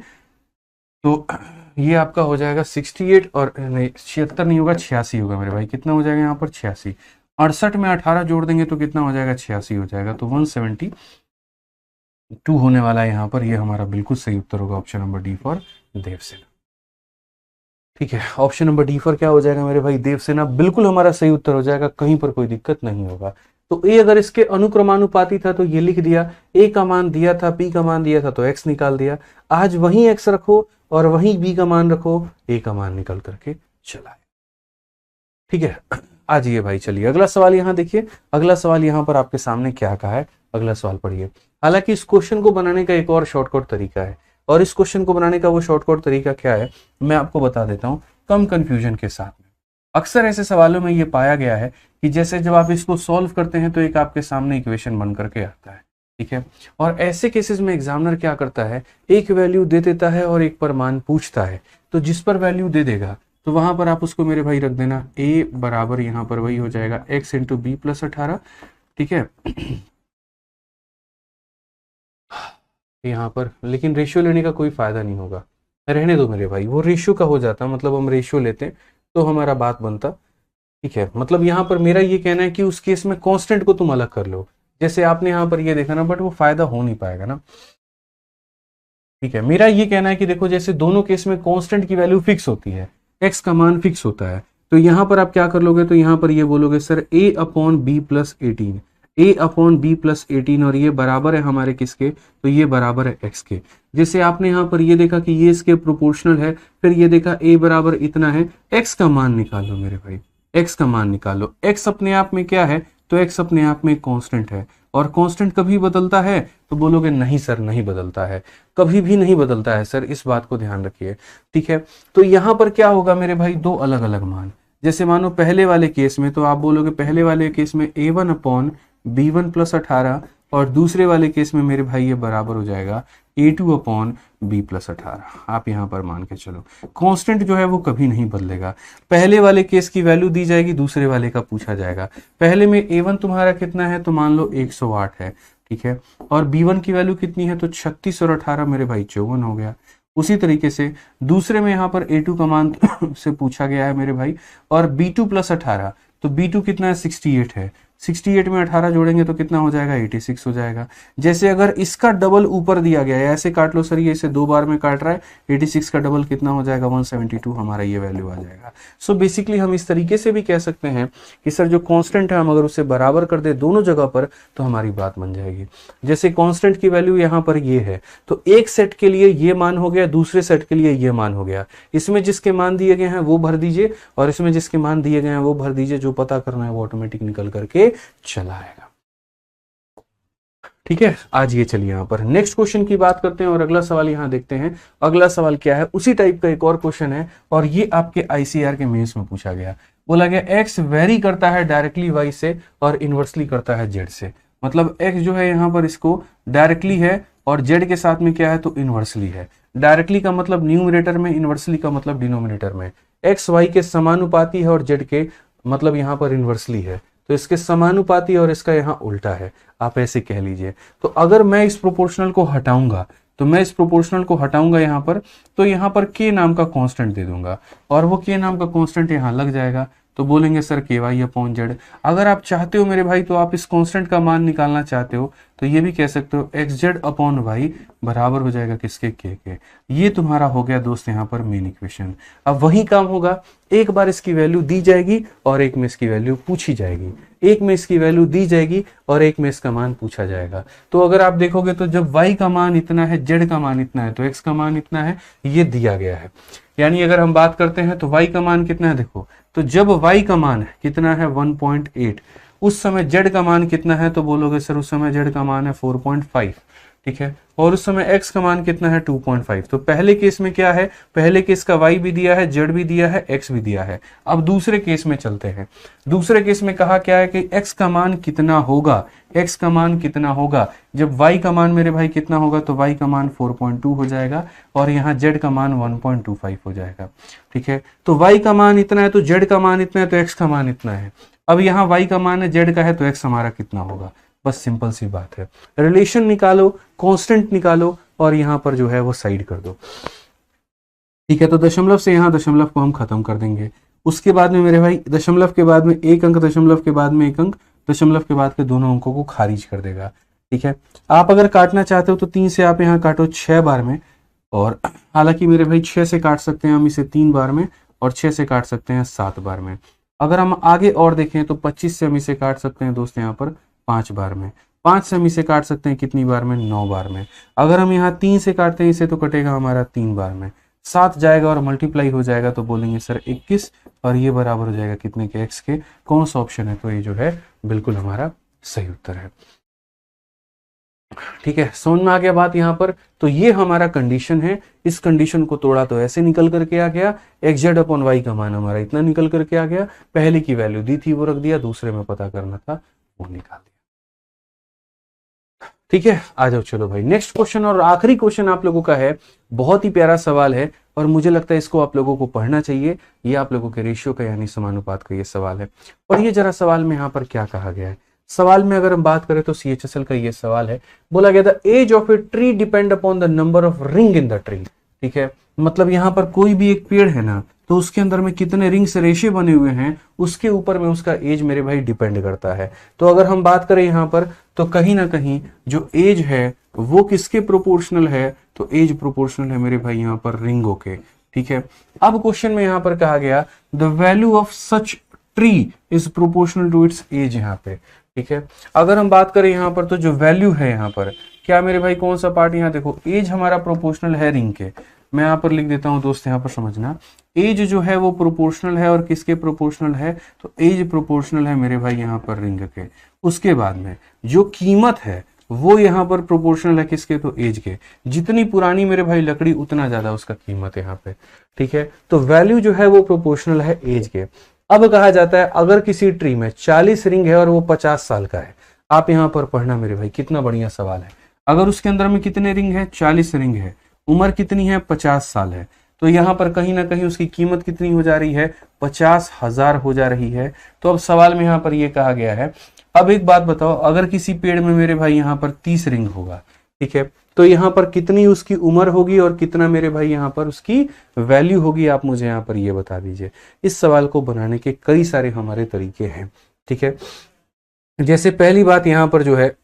तो ये आपका हो जाएगा 68 और नहीं 76 नहीं होगा, 86 होगा मेरे भाई। कितना हो जाएगा यहाँ पर 86, 68 में 18 जोड़ देंगे तो कितना हो जाएगा, 86 हो जाएगा। तो 172 होने वाला है यहाँ पर। ये हमारा बिल्कुल सही उत्तर होगा, option number D for Devsena, ठीक है। ऑप्शन नंबर डी फॉर क्या हो जाएगा मेरे भाई, देवसेना, बिल्कुल हमारा सही उत्तर हो जाएगा, कहीं पर कोई दिक्कत नहीं होगा। तो a अगर इसके अनुक्रमानुपाती था तो ये लिख दिया, a का मान दिया था, p का मान दिया था तो x निकाल दिया। आज वही x रखो और वही b का मान रखो, a का मान निकल करके चला है, ठीक है। आज ये भाई चलिए अगला सवाल यहाँ देखिए, अगला सवाल यहाँ पर आपके सामने क्या कहा है, अगला सवाल पढ़िए। हालांकि इस क्वेश्चन को बनाने का एक और शॉर्टकट तरीका है, और इस क्वेश्चन को बनाने का वो शॉर्टकट तरीका क्या है मैं आपको बता देता हूँ, कम कंफ्यूजन के साथ में। अक्सर ऐसे सवालों में ये पाया गया है कि जैसे जब आप इसको सॉल्व करते हैं तो एक आपके सामने इक्वेशन बन करके आता है, ठीक है। और ऐसे केसेस में एग्जामिनर क्या करता है, एक वैल्यू दे देता है और एक पर मान पूछता है, तो जिस पर वैल्यू दे देगा तो वहां पर आप उसको मेरे भाई रख देना a बराबर यहाँ पर वही हो जाएगा x इंटू बी प्लस 18, ठीक है। यहाँ पर लेकिन रेशियो लेने का कोई फायदा नहीं होगा, रहने दो मेरे भाई, वो रेशियो का हो जाता, मतलब हम रेशियो लेते तो हमारा बात बनता, ठीक है। मतलब यहाँ पर मेरा ये कहना है कि उस केस में कांस्टेंट को तुम अलग कर लो, जैसे आपने यहाँ पर ये देखा ना, बट वो फायदा हो नहीं पाएगा ना, ठीक है। मेरा ये कहना है कि देखो जैसे दोनों केस में कांस्टेंट की वैल्यू फिक्स होती है, x का मान फिक्स होता है, तो यहाँ पर आप क्या कर लोगे, तो यहाँ पर ये बोलोगे sir a upon B plus 18, a upon B plus 18, और ये बराबर है हमारे किसके, तो ये बराबर है x के। जैसे आपने यहाँ पर ये देखा कि ये इसके प्रोपोर्शनल है, फिर ये देखा a बराबर इतना है, x का मान निकालो मेरे भाई, x का मान निकालो। x अपने आप में क्या है, तो x अपने आप में कांस्टेंट है, और कांस्टेंट कभी बदलता है, तो बोलोगे नहीं सर नहीं बदलता है, कभी भी नहीं बदलता है सर, इस बात को ध्यान रखिए, ठीक है। तो यहाँ पर क्या होगा मेरे भाई, दो अलग अलग मान, जैसे मानो पहले वाले केस में तो आप बोलोगे पहले वाले केस में a1 अपॉन b1 प्लस 18, और दूसरे वाले केस में मेरे भाई ये बराबर हो जाएगा a2 अपॉन b प्लस 18। आप यहाँ पर मान के चलो कांस्टेंट जो है वो कभी नहीं बदलेगा, पहले वाले केस की वैल्यू दी जाएगी, दूसरे वाले का पूछा जाएगा। पहले में a1 तुम्हारा कितना है, तो मान लो 108 है, ठीक है, और b1 की वैल्यू कितनी है, तो 36 और 18 मेरे भाई 54 हो गया। उसी तरीके से दूसरे में यहाँ पर a2 का मान से पूछा गया है मेरे भाई, और b2 प्लस 18, तो b2 कितना है, 68 है, 68 में 18 जोड़ेंगे तो कितना हो जाएगा, 86 हो जाएगा। जैसे अगर इसका डबल ऊपर दिया गया है, ऐसे काट लो सर, ये इसे 2 बार में काट रहा है, 86 का डबल कितना हो जाएगा, 172, हमारा ये वैल्यू आ जाएगा। सो बेसिकली हम इस तरीके से भी कह सकते हैं कि सर जो कांस्टेंट है हम अगर उसे बराबर कर दे दोनों जगह पर तो हमारी बात बन जाएगी। जैसे कांस्टेंट की वैल्यू यहाँ पर ये है, तो एक सेट के लिए ये मान हो गया, दूसरे सेट के लिए ये मान हो गया, इसमें जिसके मान दिए गए हैं वो भर दीजिए और इसमें जिसके मान दिए गए हैं वो भर दीजिए, जो पता करना है वो ऑटोमेटिक निकल करके आगे चला आएगा। ठीक है, आज ये चलिए यहाँ पर नेक्स्ट क्वेश्चन की बात करते हैं और अगला सवाल यहाँ देखते हैं। अगला सवाल क्या है, उसी टाइप का एक और क्वेश्चन है और ये आपके आईसीआर के मेंस में पूछा गया। बोला गया एक्स वेरी करता है डायरेक्टली वाई से और इनवर्सली करता है जेड से। मतलब एक्स जो है यहाँ पर इसको डायरेक्टली है और जेड के साथ में क्या है तो इनवर्सली है। डायरेक्टली का मतलब न्यूमरेटर में, इनवर्सली का मतलब डिनोमिनेटर में। एक्स वाई के समानुपाती है और जेड के मतलब यहाँ पर इनवर्सली है, तो इसके समानुपाती और इसका यहाँ उल्टा है, आप ऐसे कह लीजिए। तो अगर मैं इस प्रोपोर्शनल को हटाऊंगा यहाँ पर, तो यहाँ पर के नाम का कांस्टेंट दे दूंगा और वो के नाम का कांस्टेंट यहाँ लग जाएगा, तो बोलेंगे सर के वाई अपॉन जेड। अगर आप चाहते हो मेरे भाई तो आप इस कांस्टेंट का मान निकालना चाहते हो तो ये भी कह सकते हो एक्स जेड अपॉन वाई बराबर हो जाएगा किसके, के। ये तुम्हारा हो गया दोस्त यहाँ पर मेन इक्वेशन। अब वही काम होगा, एक बार इसकी वैल्यू दी जाएगी और एक में इसकी वैल्यू पूछी जाएगी, एक में इसकी वैल्यू दी जाएगी और एक में इसका मान पूछा जाएगा। तो अगर आप देखोगे तो जब y का मान इतना है, z का मान इतना है, तो x का मान इतना है, ये दिया गया है। यानी अगर हम बात करते हैं तो y का मान कितना है, देखो तो जब y का मान कितना है 1.8, उस समय z का मान कितना है, तो बोलोगे सर उस समय z का मान है 4.5, ठीक है, और उस समय x का मान कितना है 2.5। तो पहले केस में क्या है, पहले केस का y भी दिया है, z भी दिया है, x भी दिया है। अब दूसरे केस में चलते हैं। दूसरे केस में कहा क्या है कि x का मान कितना होगा, x का मान कितना होगा। जब y का मान मेरे भाई कितना होगा तो y का मान 4.2 हो जाएगा और यहाँ z का मान 1.25 हो जाएगा। ठीक है, तो y का मान इतना है तो z का मान इतना है तो x का मान इतना है। अब यहाँ y का मान है, z का है, तो x हमारा कितना होगा। बस सिंपल सी बात है, रिलेशन निकालो, कांस्टेंट निकालो और यहां पर जो है वो साइड कर दो। ठीक है, तो दशमलव से यहां दशमलव को हम खत्म कर देंगे। उसके बाद में मेरे भाई दशमलव के बाद में एक अंक, दशमलव के बाद में एक अंक, दशमलव के बाद के दोनों अंकों को खारिज कर देगा। ठीक है, आप अगर काटना चाहते हो तो 3 से आप यहाँ काटो 6 बार में, और हालांकि मेरे भाई 6 से काट सकते हैं हम इसे 3 बार में और 6 से काट सकते हैं 7 बार में। अगर हम आगे और देखें तो 25 से हम इसे काट सकते हैं दोस्त यहाँ पर 5 बार में। 5 से हम इसे काट सकते हैं कितनी बार में, 9 बार में। अगर हम यहाँ 3 से काटते हैं इसे तो कटेगा हमारा 3 बार में। 7 जाएगा और मल्टीप्लाई हो जाएगा तो बोलेंगे सर 21, और ये बराबर हो जाएगा कितने के, x के। कौन सा ऑप्शन है, तो ये जो है बिल्कुल हमारा सही उत्तर है। ठीक है, समझ में आ गया बात यहाँ पर। तो ये हमारा कंडीशन है, इस कंडीशन को तोड़ा तो ऐसे निकल करके आ गया, एक्स जेड अपॉन वाई का मान हमारा इतना निकल करके आ गया। पहले की वैल्यू दी थी वो रख दिया, दूसरे में पता करना था वो निकाल दिया। ठीक है, आ जाओ चलो भाई नेक्स्ट क्वेश्चन, और आखिरी क्वेश्चन आप लोगों का है। बहुत ही प्यारा सवाल है और मुझे लगता है इसको आप लोगों को पढ़ना चाहिए। ये आप लोगों के रेशियो का यानी समानुपात का ये सवाल है। और ये जरा सवाल में यहाँ पर क्या कहा गया है, सवाल में अगर हम बात करें तो CHSL का ये सवाल है। बोला गया the age of a tree depend upon the number of ring in the tree. ठीक है, मतलब यहाँ पर कोई भी एक पेड़ है ना, तो उसके अंदर में कितने रिंग से रेशे बने हुए हैं उसके ऊपर में उसका एज मेरे भाई डिपेंड करता है। तो अगर हम बात करें यहाँ पर तो कहीं ना कहीं जो एज है वो किसके प्रोपोर्शनल है, तो एज प्रोपोर्शनल है मेरे भाई यहाँ पर रिंगों के। ठीक है, अब क्वेश्चन में यहाँ पर कहा गया the value of such tree is proportional to its age यहाँ पे। ठीक है, अगर हम बात करें यहाँ पर तो जो वैल्यू है यहाँ पर क्या मेरे भाई, कौन सा पार्ट, यहाँ देखो एज हमारा प्रोपोर्शनल है रिंग के। मैं यहाँ पर लिख देता हूं दोस्त, यहाँ पर समझना, एज जो है वो प्रोपोर्शनल है और किसके प्रोपोर्शनल है, तो एज प्रोपोर्शनल है मेरे भाई यहाँ पर रिंग के। उसके बाद में जो कीमत है वो यहाँ पर प्रोपोर्शनल है किसके, तो एज के। जितनी पुरानी मेरे भाई लकड़ी उतना ज्यादा उसका कीमत है यहाँ पे। ठीक है, तो वैल्यू जो है वो प्रोपोर्शनल है एज के। अब कहा जाता है अगर किसी ट्री में 40 रिंग है और वो 50 साल का है, आप यहाँ पर पढ़ना मेरे भाई, कितना बढ़िया सवाल है। अगर उसके अंदर में कितने रिंग है, 40 रिंग है, उम्र कितनी है, 50 साल है, तो यहाँ पर कहीं ना कहीं उसकी कीमत कितनी हो जा रही है, 50,000 हो जा रही है। तो अब सवाल में यहाँ पर ये कहा गया है, अब एक बात बताओ, अगर किसी पेड़ में मेरे भाई यहाँ पर 30 रिंग होगा, ठीक है, तो यहाँ पर कितनी उसकी उम्र होगी और कितना मेरे भाई यहाँ पर उसकी वैल्यू होगी, आप मुझे यहाँ पर ये बता दीजिए। इस सवाल को बनाने के कई सारे हमारे तरीके हैं। ठीक है, जैसे पहली बात यहाँ पर जो है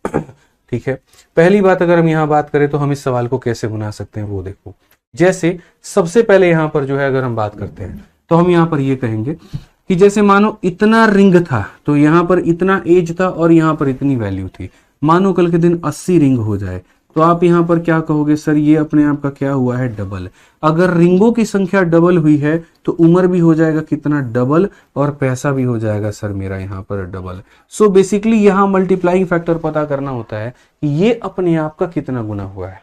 ठीक है, पहली बात अगर हम यहाँ बात करें तो हम इस सवाल को कैसे बना सकते हैं वो देखो। जैसे सबसे पहले यहाँ पर जो है अगर हम बात करते हैं तो हम यहाँ पर ये कहेंगे कि जैसे मानो इतना रिंग था तो यहाँ पर इतना एज था और यहाँ पर इतनी वैल्यू थी। मानो कल के दिन 80 रिंग हो जाए तो आप यहाँ पर क्या कहोगे सर, ये अपने आप का क्या हुआ है, डबल। अगर रिंगों की संख्या डबल हुई है तो उम्र भी हो जाएगा कितना, डबल, और पैसा भी हो जाएगा सर मेरा यहाँ पर डबल। सो बेसिकली यहाँ मल्टीप्लाइंग फैक्टर पता करना होता है कि ये अपने आप का कितना गुना हुआ है।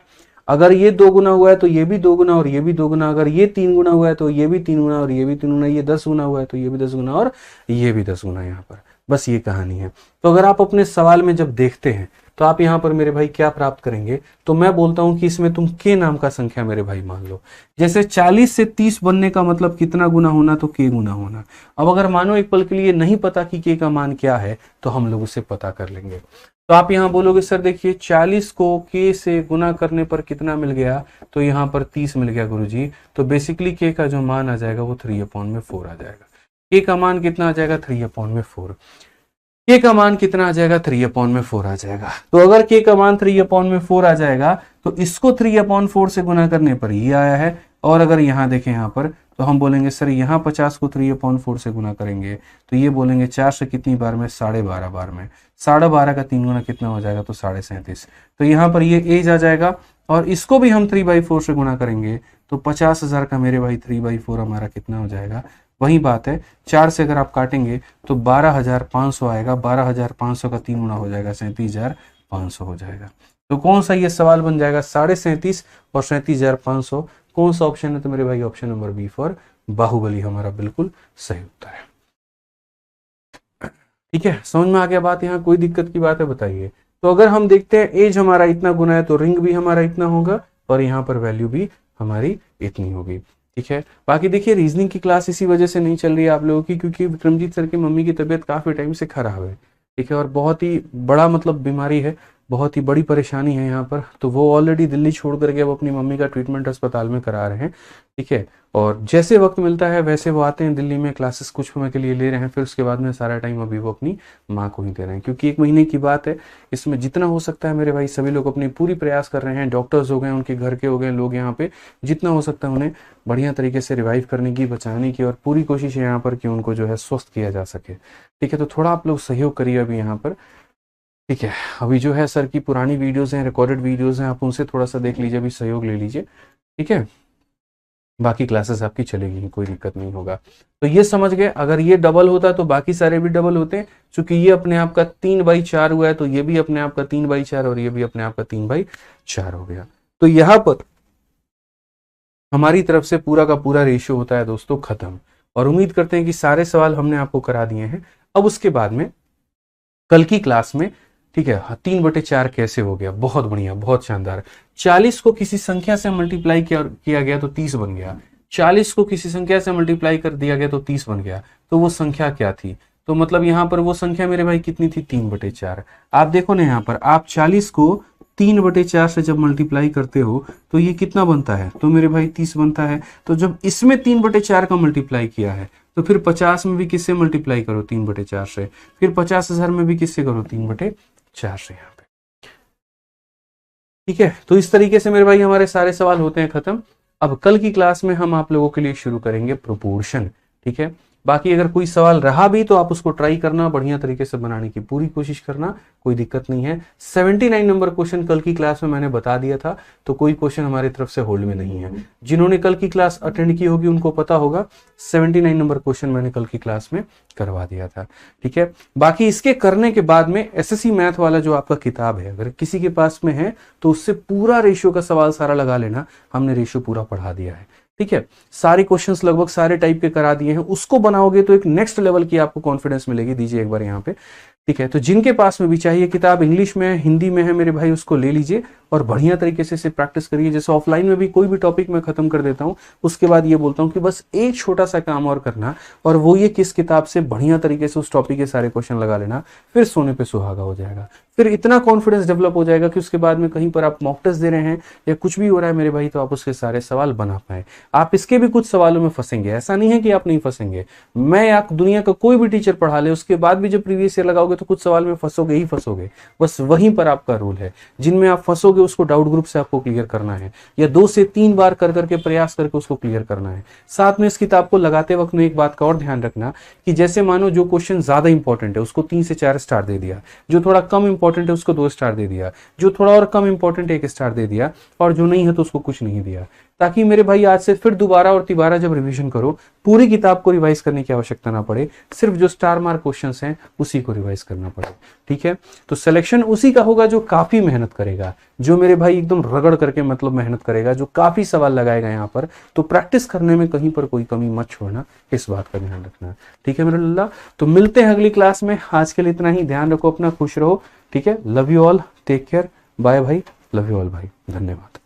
अगर ये 2 गुना हुआ है तो ये भी 2 गुना और ये भी 2 गुना, अगर ये 3 गुना हुआ है तो ये भी 3 गुना और ये भी 3 गुना, ये 10 गुना हुआ है तो ये भी 10 गुना और ये भी 10 गुना। यहाँ पर बस ये कहानी है। तो अगर आप अपने सवाल में जब देखते हैं तो आप यहाँ पर मेरे भाई क्या प्राप्त करेंगे, तो मैं बोलता हूं कि इसमें तुम के नाम का संख्या मेरे भाई मान लो। जैसे 40 से 30 बनने का मतलब कितना गुना होना, तो के गुना होना। अब अगर मानो एक पल के लिए नहीं पता कि के का मान क्या है तो हम लोग उसे पता कर लेंगे। तो आप यहाँ बोलोगे सर देखिए 40 को के से गुना करने पर कितना मिल गया, तो यहाँ पर 30 मिल गया गुरुजी। तो बेसिकली के का जो मान आ जाएगा वो 3/4 आ जाएगा। के का मान कितना आ जाएगा, 3/4। के का मान कितना आ जाएगा, 3/4 आ जाएगा। तो अगर के का मान 3/4 आ जाएगा तो इसको 3/4 से गुना करने पर ये आया है। और अगर यहाँ देखें यहाँ पर तो हम बोलेंगे सर यहाँ 50 को 3/4 से गुना करेंगे तो ये बोलेंगे 4 से कितनी बार में, 12.5 बार में। 12.5 का 3 गुना कितना हो जाएगा, तो 37.5। तो यहाँ पर ये एज आ जाएगा और इसको भी हम 3/4 से गुना करेंगे तो 50,000 का मेरे भाई 3/4 हमारा कितना हो जाएगा। वही बात है, 4 से अगर आप काटेंगे तो 12,500 आएगा। 12,500 का 3 गुना हो जाएगा, 37,500 हो जाएगा। तो कौन सा ये सवाल बन जाएगा, 37.5 और 37,500। कौन सा ऑप्शन है, तो मेरे भाई option number B for Bahubali हमारा बिल्कुल सही उत्तर है। ठीक है, समझ में आ गया बात, यहाँ कोई दिक्कत की बात है बताइए। तो अगर हम देखते हैं एज हमारा इतना गुना है तो रिंग भी हमारा इतना होगा और यहाँ पर वैल्यू भी हमारी इतनी होगी। ठीक है, बाकी देखिए रीजनिंग की क्लास इसी वजह से नहीं चल रही है आप लोगों की, क्योंकि विक्रमजीत सर की मम्मी की तबीयत काफी टाइम से खराब है। ठीक है, और बहुत ही बड़ा मतलब बीमारी है, बहुत ही बड़ी परेशानी है यहाँ पर। तो वो ऑलरेडी दिल्ली छोड़ करके अब अपनी मम्मी का ट्रीटमेंट अस्पताल में करा रहे हैं। ठीक है, और जैसे वक्त मिलता है वैसे वो आते हैं दिल्ली में, क्लासेस कुछ समय के लिए ले रहे हैं, फिर उसके बाद में सारा टाइम अभी वो अपनी माँ को ही दे रहे हैं, क्योंकि 1 महीने की बात है। इसमें जितना हो सकता है मेरे भाई सभी लोग अपनी पूरी प्रयास कर रहे हैं। डॉक्टर्स हो गए, उनके घर के हो गए लोग यहाँ पे, जितना हो सकता है उन्हें बढ़िया तरीके से रिवाइव करने की, बचाने की, और पूरी कोशिश है यहाँ पर कि उनको जो है स्वस्थ किया जा सके। ठीक है, तो थोड़ा आप लोग सहयोग करिए अभी यहाँ पर। ठीक है, अभी जो है सर की पुरानी वीडियोस हैं, रिकॉर्डेड वीडियोस हैं, आप उनसे थोड़ा सा देख लीजिए, अभी सहयोग ले लीजिए। ठीक है, बाकी क्लासेस आपकी चलेगी, कोई दिक्कत नहीं होगा। तो ये समझ गए, अगर ये डबल होता तो बाकी सारे भी डबल होते हैं। चूंकि ये अपने आप का 3/4 हुआ है तो ये भी अपने आप का 3/4 और ये भी अपने आप का 3/4 हो गया। तो यहां पर हमारी तरफ से पूरा का पूरा रेशियो होता है दोस्तों खत्म। और उम्मीद करते हैं कि सारे सवाल हमने आपको करा दिए हैं। अब उसके बाद में कल की क्लास में, ठीक है, 3/4 कैसे हो गया, बहुत बढ़िया, बहुत शानदार। 40 को किसी संख्या से मल्टीप्लाई किया गया तो 30 बन गया। 40 को किसी संख्या से मल्टीप्लाई कर दिया गया तो 30 बन गया। तो वो संख्या क्या थी, तो मतलब यहां पर वो संख्या मेरे भाई कितनी थी, 3/4। आप देखो ना यहाँ पर, आप 40 को 3/4 से जब मल्टीप्लाई करते हो तो ये कितना बनता है, तो मेरे भाई 30 बनता है। तो जब इसमें 3/4 का मल्टीप्लाई किया है तो फिर 50 में भी किससे मल्टीप्लाई करो, 3/4 से। फिर 50,000 में भी किससे करो, 3/4 से यहाँ पे। ठीक है, तो इस तरीके से मेरे भाई हमारे सारे सवाल होते हैं खत्म। अब कल की क्लास में हम आप लोगों के लिए शुरू करेंगे प्रोपोर्शन। ठीक है, बाकी अगर कोई सवाल रहा भी तो आप उसको ट्राई करना, बढ़िया तरीके से बनाने की पूरी कोशिश करना, कोई दिक्कत नहीं है। 79 नंबर क्वेश्चन कल की क्लास में मैंने बता दिया था, तो कोई क्वेश्चन हमारी तरफ से होल्ड में नहीं है। जिन्होंने कल की क्लास अटेंड की होगी उनको पता होगा 79 नंबर क्वेश्चन मैंने कल की क्लास में करवा दिया था। ठीक है, बाकी इसके करने के बाद में एसएससी मैथ वाला जो आपका किताब है, अगर किसी के पास में है तो उससे पूरा रेशियो का सवाल सारा लगा लेना, हमने रेशियो पूरा पढ़ा दिया है। ठीक है, सारे क्वेश्चंस लगभग सारे टाइप के करा दिए हैं। उसको बनाओगे तो एक नेक्स्ट लेवल की आपको कॉन्फिडेंस मिलेगी। दीजिए एक बार यहाँ पे। ठीक है, तो जिनके पास में भी चाहिए किताब, इंग्लिश में है, हिंदी में है, मेरे भाई उसको ले लीजिए और बढ़िया तरीके से इसे प्रैक्टिस करिए। जैसे ऑफलाइन में भी कोई भी टॉपिक मैं खत्म कर देता हूँ, उसके बाद ये बोलता हूँ कि बस एक छोटा सा काम और करना, और वो ये किस किताब से बढ़िया तरीके से उस टॉपिक के सारे क्वेश्चन लगा लेना, फिर सोने पे सुहागा हो जाएगा। फिर इतना कॉन्फिडेंस डेवलप हो जाएगा कि उसके बाद में कहीं पर आप मॉक टेस्ट दे रहे हैं या कुछ भी हो रहा है मेरे भाई, तो आप उसके सारे सवाल बना पाए। आप इसके भी कुछ सवालों में फंसेंगे, ऐसा नहीं है कि आप नहीं फंसेंगे। मैं या दुनिया का कोई भी टीचर पढ़ा ले, उसके बाद भी जब प्रीवियस ईयर लगाओगे जाओगे तो कुछ सवाल में फंसोगे ही फंसोगे, बस वहीं पर आपका रूल है। जिनमें आप फंसोगे उसको डाउट ग्रुप से आपको क्लियर करना है, या 2 से 3 बार कर करके प्रयास करके उसको क्लियर करना है। साथ में इस किताब को लगाते वक्त में एक बात का और ध्यान रखना कि जैसे मानो जो क्वेश्चन ज्यादा इंपॉर्टेंट है उसको 3 से 4 स्टार दे दिया, जो थोड़ा कम इंपॉर्टेंट है उसको 2 स्टार दे दिया, जो थोड़ा और कम इंपॉर्टेंट है 1 स्टार दे दिया, और जो नहीं है तो उसको कुछ नहीं दिया, ताकि मेरे भाई आज से फिर दोबारा और तिबारा जब रिवीजन करो पूरी किताब को रिवाइज करने की आवश्यकता ना पड़े, सिर्फ जो स्टार मार्क क्वेश्चंस हैं उसी को रिवाइज करना पड़े। ठीक है, तो सिलेक्शन उसी का होगा जो काफी मेहनत करेगा, जो मेरे भाई एकदम रगड़ करके मतलब मेहनत करेगा, जो काफी सवाल लगाएगा यहाँ पर। तो प्रैक्टिस करने में कहीं पर कोई कमी मत छोड़ना, इस बात का ध्यान रखना। ठीक है मेरे लल्ला, तो मिलते हैं अगली क्लास में। आज के लिए इतना ही, ध्यान रखो अपना, खुश रहो। ठीक है, love you all, take care, bye भाई, लव यू ऑल भाई, धन्यवाद।